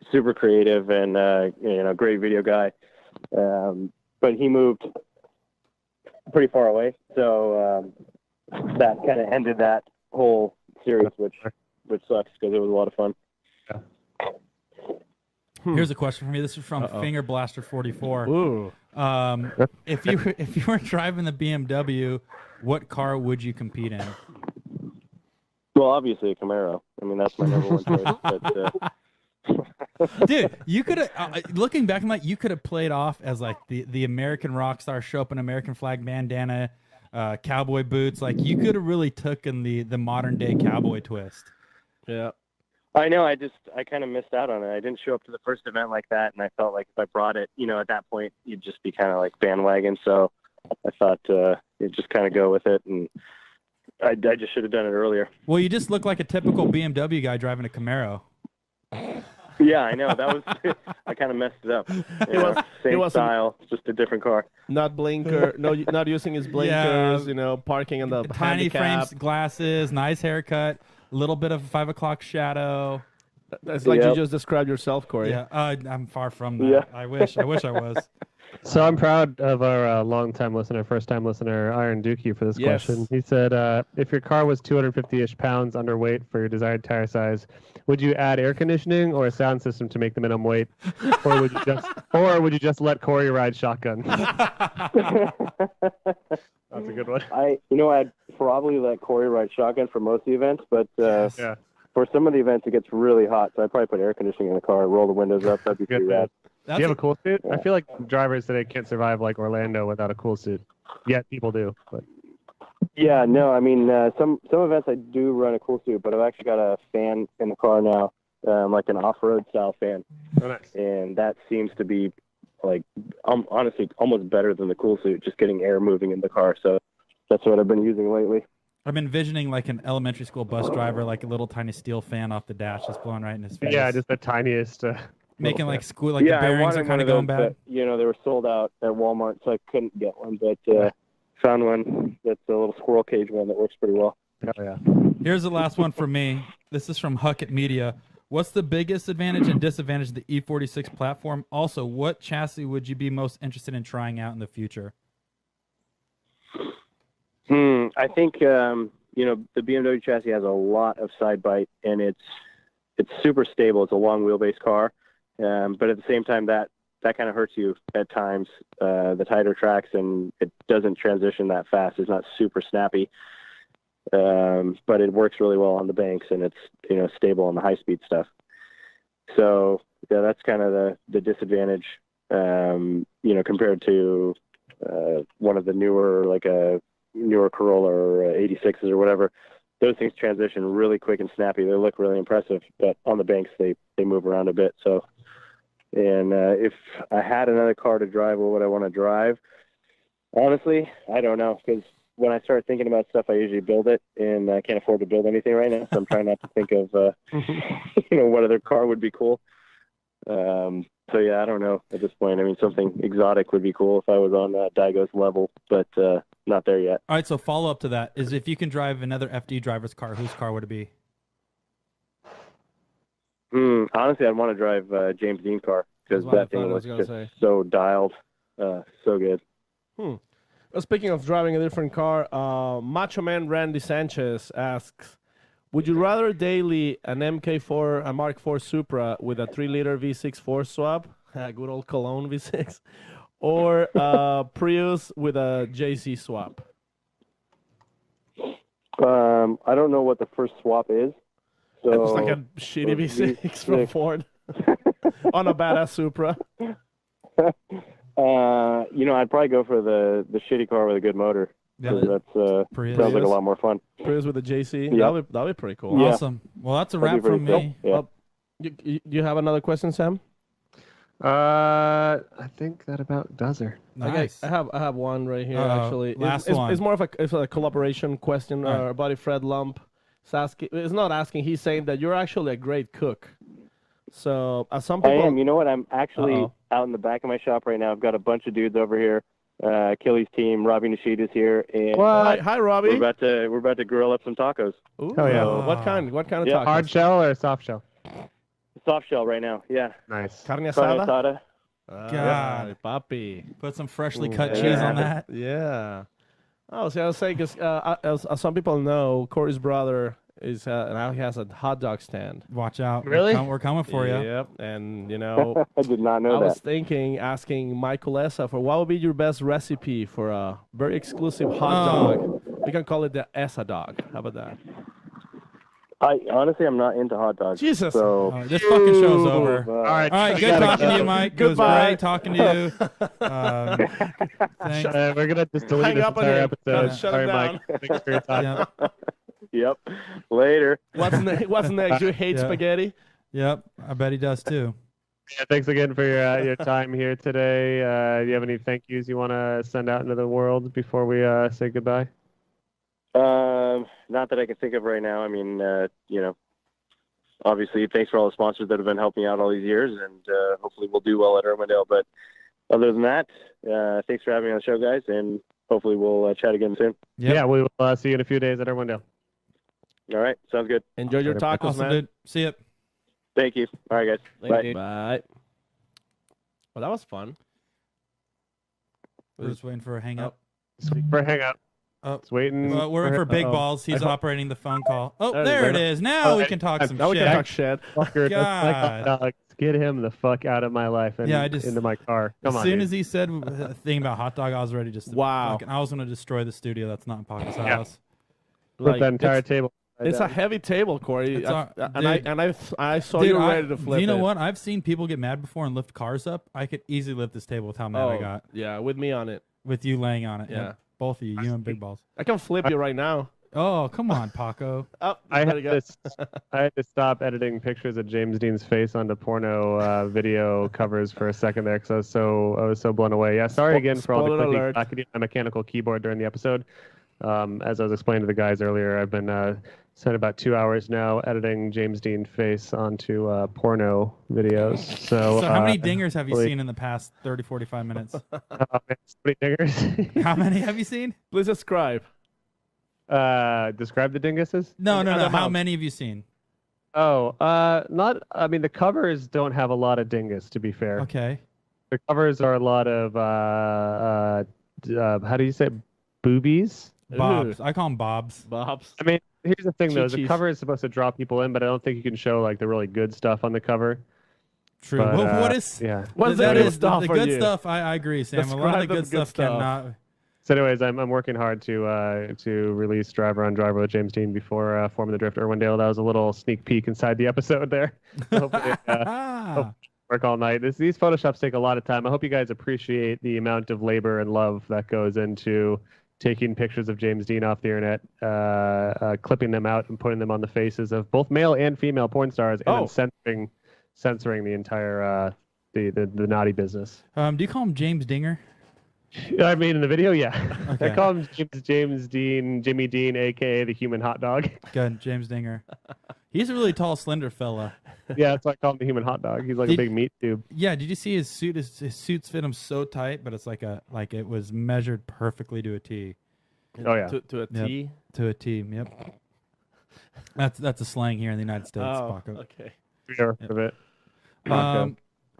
super creative and great video guy. But he moved pretty far away, so that kind of ended that whole series, which sucks because it was a lot of fun. Here's a question for me. This is from Finger Blaster 44. Ooh. If you were driving the BMW, what car would you compete in? Well, obviously a Camaro. I mean, that's my number one choice. But Dude, you could have, looking back on that, you could have played off as like the American rock star, show up in American flag bandana, cowboy boots. Like you could have really taken the modern day cowboy twist. Yeah. I know. I kind of missed out on it. I didn't show up to the first event like that, and I felt like if I brought it, at that point, you'd just be kind of like bandwagon. So I thought you'd just kind of go with it, and I just should have done it earlier. Well, you just look like a typical BMW guy driving a Camaro. Yeah, I know. That was I kind of messed it up. Same wasn't- style, just a different car. Not blinker. No, not using his blinkers. Parking in the Tiny handicap. frames, glasses, nice haircut, a little bit of 5 o'clock shadow. It's like you Yep. just described yourself, Corey. Yeah, I'm far from that. Yeah. I wish I was. So I'm proud of our long-time listener, first-time listener, Iron Dookie, for this Yes. question. He said, if your car was 250-ish pounds underweight for your desired tire size, would you add air conditioning or a sound system to make the minimum weight, or would you just let Corey ride shotgun? That's a good one. I'd probably let Corey ride shotgun for most of the events, but Yeah. for some of the events it gets really hot, so I'd probably put air conditioning in the car, roll the windows up. That'd be pretty rad. Do you have a cool suit? I feel like drivers today can't survive like Orlando without a cool suit. Yet people do. But Yeah, no, I mean, some events I do run a cool suit, but I've actually got a fan in the car now, like an off-road style fan. Oh, nice. And that seems to be, like, honestly, almost better than the cool suit, just getting air moving in the car. So that's what I've been using lately. I'm envisioning like an elementary school bus driver, like a little tiny steel fan off the dash just blowing right in his face. Yeah, just the tiniest. Making like school, like yeah, the bearings are kind of going bad. But, you know, they were sold out at Walmart, so I couldn't get one. But found one that's a little squirrel cage one that works pretty well. Oh, yeah. Here's the last one for me. This is from Huckett Media. What's the biggest advantage and disadvantage of the E46 platform? Also, what chassis would you be most interested in trying out in the future? I think you know, the BMW chassis has a lot of side bite, and it's super stable. It's a long wheelbase car, but at the same time, that kind of hurts you at times. The tighter tracks, and it doesn't transition that fast. It's not super snappy, but it works really well on the banks, and it's, you know, stable on the high speed stuff. So yeah, that's kind of the disadvantage, you know, compared to one of the newer, like a newer Corolla or 86s or whatever. Those things transition really quick and snappy. They look really impressive, but on the banks they move around a bit. So, and if I had another car to drive, what would I want to drive? Honestly, I don't know, because when I start thinking about stuff, I usually build it, and I can't afford to build anything right now. So I'm trying not to think of, you know, what other car would be cool. So yeah, I don't know at this point. I mean, something exotic would be cool if I was on Daigo's level, but not there yet. All right, so follow up to that is, if you can drive another FD driver's car, whose car would it be? Honestly, I'd want to drive James Dean's car, because that thing was just so dialed, so good. Well, speaking of driving a different car, Macho Man Randy Sanchez asks, would you rather daily an MK4, a Mark IV Supra with a 3-liter V6 4 swap, a good old Cologne V6, or Prius with a JC swap? I don't know what the first swap is. So It's like a shitty V6 from Ford on a badass Supra. You know, I'd probably go for the shitty car with a good motor. Yeah, That's Prius. sounds like a lot more fun. Prius with a JC. Yeah. That'd be pretty cool. Yeah. Awesome. Well, that's a That'd wrap be from pretty me. cool. Yeah. You have another question, Sam? I think that about does her. Nice. I have one right here, Uh-oh. actually. Last It's one. more of a collaboration question. All right. Our buddy Fred Lump is asking. It's not asking. He's saying that you're actually a great cook. So, some I people. am. You know what? I'm actually Uh-oh. out in the back of my shop right now. I've got a bunch of dudes over here. Achilles team, Robbie Nishida's here, and Hi, Robbie. we're about to grill up some tacos. Ooh, Oh, yeah. What kind of Yeah. tacos? Hard shell or soft shell? Soft shell right now. Yeah. Nice. Carne Carne Essada? Essada. God, papi. Put some freshly cut yeah. cheese on that. Yeah. Oh, see, I was saying, because as some people know, Corey's brother is now he has a hot dog stand. Watch out. Really? We're coming for you. Yep. And, you know, I did not know I was that. asking Michael Essa for what would be your best recipe for a very exclusive hot Oh. dog. We can call it the Essa dog. How about that? Honestly, I'm not into hot dogs. Jesus. So, This fucking show's over. All right. All right, good talking to you, Mike. It was Goodbye. great talking to you. Thanks. We're gonna just delete Hang this up on entire him. episode. Shut Sorry, it down. Mike. Thanks for your time. Yep. yep. Later. What's next? You hate Yeah. spaghetti? Yep. I bet he does too. Yeah, thanks again for your time here today. Do you have any thank yous you want to send out into the world before we say goodbye? Not that I can think of right now. I mean, you know, obviously, thanks for all the sponsors that have been helping out all these years, and hopefully we'll do well at Irwindale. But other than that, thanks for having me on the show, guys, and hopefully we'll chat again soon. Yep. Yeah, we will see you in a few days at Irwindale. All right, sounds good. Enjoy your tacos, Awesome, man. dude. See ya. Thank you. All right, guys. Thank Bye. you. Bye. Well, that was fun. We're just waiting for a hang up. For a hangout. Oh. It's waiting. We're in for Big Uh-oh. Balls. He's operating the phone call. Oh, There there you it go. is. Now we Oh, can talk some Now we shit. can talk shit. Fucker, just like hot God. dogs. Get him the fuck out of my life and Yeah, I just- into my car. Come As on, soon dude. as he said a thing about hot dog, I was ready just to Wow. I was going to destroy the studio. That's not in Pocket's Yeah. house. Flip that entire it's, table. it's a heavy table, Corey. It's our- I saw Dude, you ready to flip do you know it. what? I've seen people get mad before and lift cars up. I could easily lift this table with how mad I got Yeah, with me on it. with you laying on it. Yeah. Both of you and Big Balls. I can flip you right now. Oh, come on, Paco. Oh, I there had, you go. I had to stop editing pictures of James Dean's face onto porno video covers for a second there because I was so blown away. Yeah, sorry again for all the Spoiler clicking alert. clacking on my mechanical keyboard during the episode. As I was explaining to the guys earlier, I've been spent about 2 hours now editing James Dean face onto porno videos. So So how many dingers have you really- seen in the past 30, 45 minutes? so many dingers. How many have you seen? Please subscribe. Describe the dinguses. No. The How amount. many have you seen? Oh, not. I mean, the covers don't have a lot of dingus. To be fair, Okay. the covers are a lot of how do you say, boobies? Bobs. I call them Bobs. Bobs. I mean, here's the thing though: the Chi-chis. cover is supposed to draw people in, but I don't think you can show like the really good stuff on the cover. True. But, Well, what is? Yeah. What's that the good is stuff the for good you? stuff. I agree, Sam. A lot of the Describe the good good stuff stuff. cannot. So, anyways, I'm working hard to release Driver on Driver with James Dean before Formula Drift Irwindale. That was a little sneak peek inside the episode there. Hopefully, work all night. These Photoshops take a lot of time. I hope you guys appreciate the amount of labor and love that goes into taking pictures of James Dean off the internet, clipping them out and putting them on the faces of both male and female porn stars, and then censoring the entire the naughty business. Do you call him James Dinger? I mean, in the video, yeah. Okay. I call him James Dean, Jimmy Dean, aka the human hot dog. Good, James Dinger. He's a really tall, slender fella. Yeah, that's why I call him the human hot dog. He's like a big meat tube. Yeah, did you see his suit? His suits fit him so tight, but it's like it was measured perfectly to a T. Oh yeah. To a Yep. T. To a T. Yep. That's a slang here in the United States. Oh, Paco. okay. Sure of it.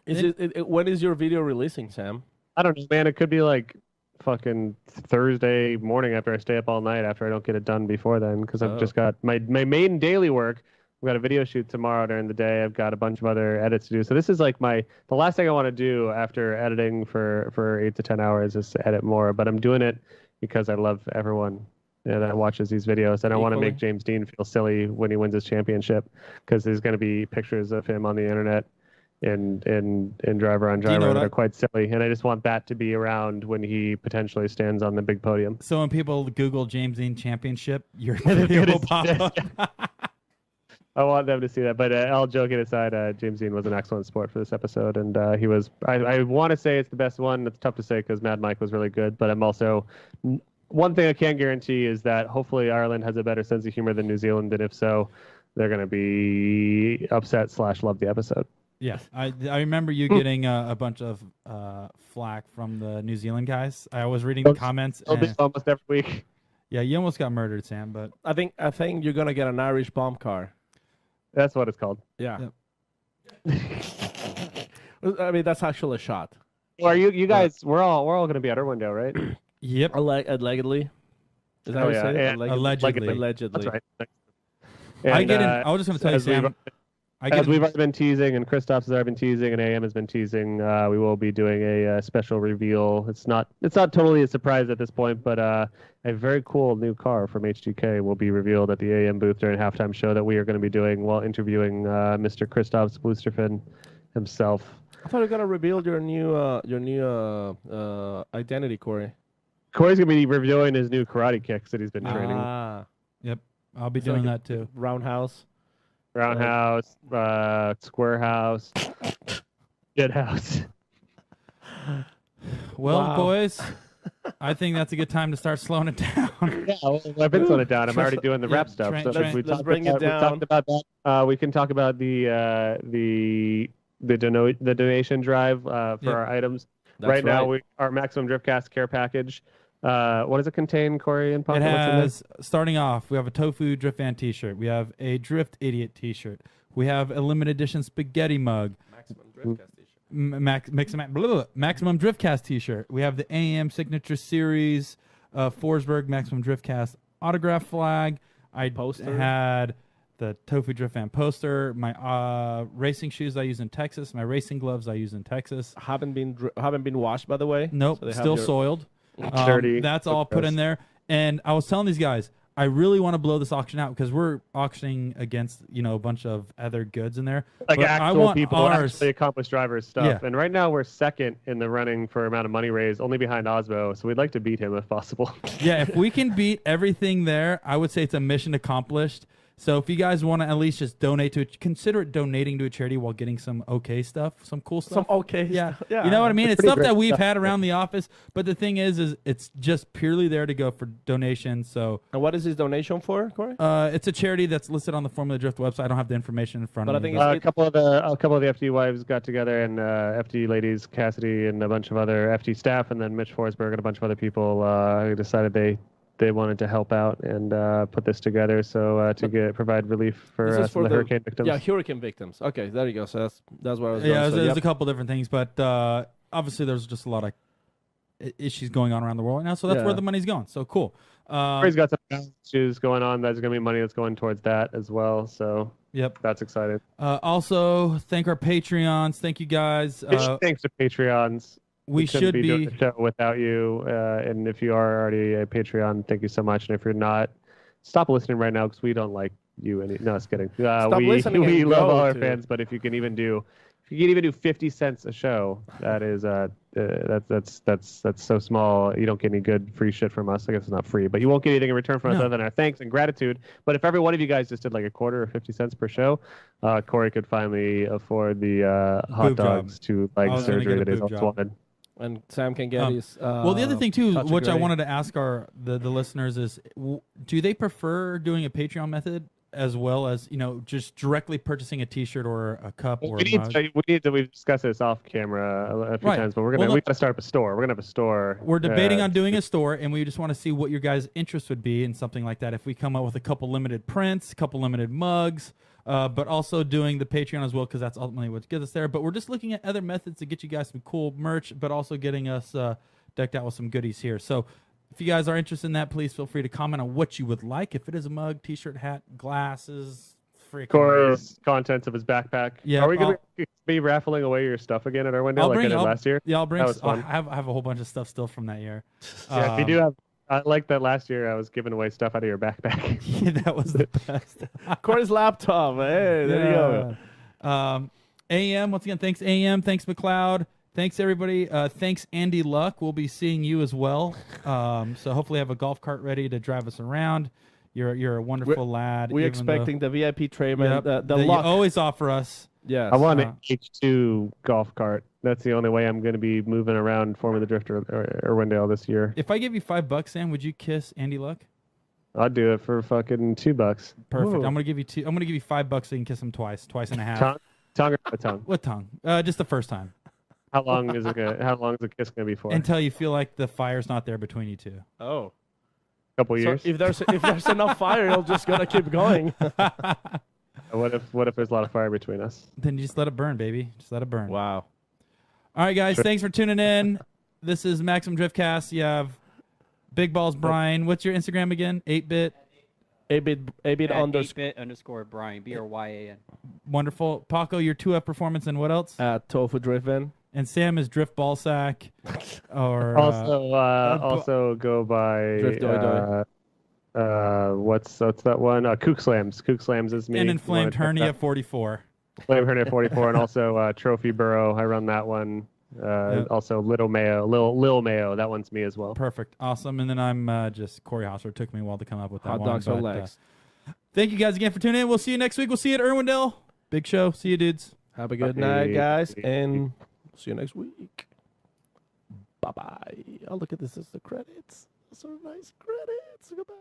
Is when is your video releasing, Sam? I don't know, man. It could be like fucking Thursday morning after I stay up all night after I don't get it done before then, because I've just got my main daily work. I've got a video shoot tomorrow during the day. I've got a bunch of other edits to do. So this is like the last thing I want to do after editing for 8 to 10 hours is to edit more. But I'm doing it because I love everyone that watches these videos, and I want to make James Dean feel silly when he wins his championship, because there's going to be pictures of him on the internet in Driver on Driver that are quite silly, and I just want that to be around when he potentially stands on the big podium. So when people Google James Dean Championship, your video will pop up. I want them to see that. But all joking aside, James Dean was an excellent sport for this episode, and he was. I want to say it's the best one. It's tough to say because Mad Mike was really good, but I'm also. One thing I can guarantee is that hopefully Ireland has a better sense of humor than New Zealand, and if so, they're going to be upset / love the episode. Yeah, I remember you getting a bunch of flack from the New Zealand guys. I was reading the comments. And, Almost every week. Yeah, you almost got murdered, Sam. But I think you're gonna get an Irish bomb car. That's what it's called. Yeah. I mean, that's actually a shot. Well, are you guys? We're all going to be at Irwindale, right? Yep. Allegedly. Is that Oh, what you yeah. say? And- Allegedly. Allegedly. That's right. I And, was just going to tell you, as we've- Sam. As we've already been teasing, and Christoph's has already been teasing, and AM has been teasing, we will be doing a special reveal. It's not totally a surprise at this point, but a very cool new car from HGK will be revealed at the AM booth during a halftime show that we are going to be doing while interviewing Mr. Christoph's Boosterfin himself. I thought you were gonna reveal your new identity, Corey. Corey's going to be revealing his new karate kicks that he's been training. Yep. I'll be It's doing like that too. Roundhouse. Roundhouse, Square House, Shit House. Well, Wow. boys, I think that's a good time to start slowing it down. Yeah, well, I've been slowing it down. I'm already doing the rap stuff. Train- So train- we've let's talked bring it about, we've down. talked about that. We can talk about the donation drive for Yep. our items. That's Right now, our Maximum Driftcast care package. What does it contain, Corey and Papa? It What's in there? has, starting off, we have a Tofu Drift Fan t-shirt. We have a Drift Idiot t-shirt. We have a limited edition spaghetti mug. Maximum Driftcast t-shirt. Maximum Driftcast t-shirt. We have the AM Signature Series Forsberg Maximum Driftcast autograph flag. I Poster. had the Tofu Drift Fan poster. My racing shoes I use in Texas. My racing gloves I use in Texas. Haven't been washed, by the way. Nope, So they have still your- soiled. Dirty. That's all put in there. And I was telling these guys, I really want to blow this auction out because we're auctioning against, a bunch of other goods in there. Like But I actual want people, ours. actually accomplished drivers stuff. Yeah. And right now we're second in the running for amount of money raised, only behind Osmo. So we'd like to beat him if possible. Yeah, if we can beat everything there, I would say it's a mission accomplished. So if you guys want to at least just donate to it, consider it donating to a charity while getting some okay stuff, some cool stuff. Some okay Yeah. stuff. Yeah. You know what I mean? It's pretty stuff great that we've stuff. had around the office. But the thing is it's just purely there to go for donations. So And what is this donation for, Corey? it's a charity that's listed on the Formula Drift website. I don't have the information in front But I of me. think A couple of the FD wives got together, and FD ladies, Cassidy, and a bunch of other FD staff, and then Mitch Forsberg and a bunch of other people who decided they wanted to help out and put this together, so to provide relief for This is some of the hurricane victims. Yeah, hurricane victims. Okay, there you go. So that's where I was Yeah, going. So, there's yep. a couple different things, but obviously there's just a lot of issues going on around the world right now, so that's Yeah. where the money's going. So cool. Corey's got some issues going on. There's going to be money that's going towards that as well, so Yep. that's exciting. Also, thank our Patreons. Thank you guys. Thanks to Patreons. We couldn't should doing be. the show without you. And if you are already a Patreon, thank you so much. And if you're not, stop listening right now because we don't like you any. No, just kidding. listening We and love go all our to- fans, but if you can even do 50 cents a show, that is that's so small. You don't get any good free shit from us. I guess it's not free, but you won't get anything in return from us No. other than our thanks and gratitude. But if every one of you guys just did like a quarter or 50 cents per show, Corey could finally afford the hot Boob job. dogs to leg I was gonna surgery get a that he's boob always job. wanted. And Sam can get his. Well, the other thing too, touch which I agree. wanted to ask the listeners is, do they prefer doing a Patreon method as well as just directly purchasing a T-shirt or a cup or a mug? We've discussed this off camera a few Right. times, but Well, we gotta start up a store. We're gonna have a store. We're debating on doing a store, and we just want to see what your guys' interest would be in something like that. If we come up with a couple limited prints, a couple limited mugs, but also doing the Patreon as well, because that's ultimately what gets us there. But we're just looking at other methods to get you guys some cool merch, but also getting us decked out with some goodies here. So if you guys are interested in that, please feel free to comment on what you would like. If it is a mug, T-shirt, hat, glasses, freaking Corey's contents of his backpack. Yeah, Are we gonna be raffling away your stuff again at Irwindale like I did last year? Yeah, I'll bring. That was I fun. have a whole bunch of stuff still from that year. Yeah, if you do have. I like that last year I was giving away stuff out of your backpack. Yeah, that was the best. Corey's laptop. Hey, there you go. AM, once again, thanks AM, thanks McLeod, thanks everybody. Thanks Andy Luck. We'll be seeing you as well. So hopefully have a golf cart ready to drive us around. You're a wonderful lad. We're even expecting the VIP tray, though, man. Yep, the that you luck. always offer us. Yes. I want an H2 golf cart. That's the only way I'm going to be moving around Formula Drift or Irwindale this year. If I give you $5, Sam, would you kiss Andy Luck? I'll do it for fucking $2. Perfect. Whoa. I'm gonna give you $5 so you can kiss him twice and a half. Tongue or no tongue? What tongue? Just the first time. How long is the kiss gonna be for? Until you feel like the fire's not there between you two. Oh. Couple So years. if there's enough fire, you'll just gonna keep going. What if there's a lot of fire between us? Then you just let it burn, baby. Just let it burn. Wow. All right, guys. Sure. Thanks for tuning in. This is Maximum Driftcast. You have Big Balls Brian. What's your Instagram again? 8-bit. 8-bit underscore 8-bit underscore Brian, BRYAN. Wonderful. Paco, your 2F performance and what else? Tofu driven. And Sam is Drift Ballsack. Or Also go by Drift Doi what's that one? Kook Slams. Kook Slams is me. and Inflamed Hernia 44. Inflamed Hernia 44, and also Trophy Burrow. I run that one. Yep. Also Little Mayo, Lil Mayo. That one's me as well. Perfect. Awesome. And then I'm just Corey Hosser. It took me a while to come up with that Hot one. dogs or but, legs. thank you guys again for tuning in. We'll see you next week. We'll see you at Irwindale. Big show. See you, dudes. Have a good night, guys, and see you next week. Bye bye. Oh, look at this. It's the credits. So nice credits. Goodbye.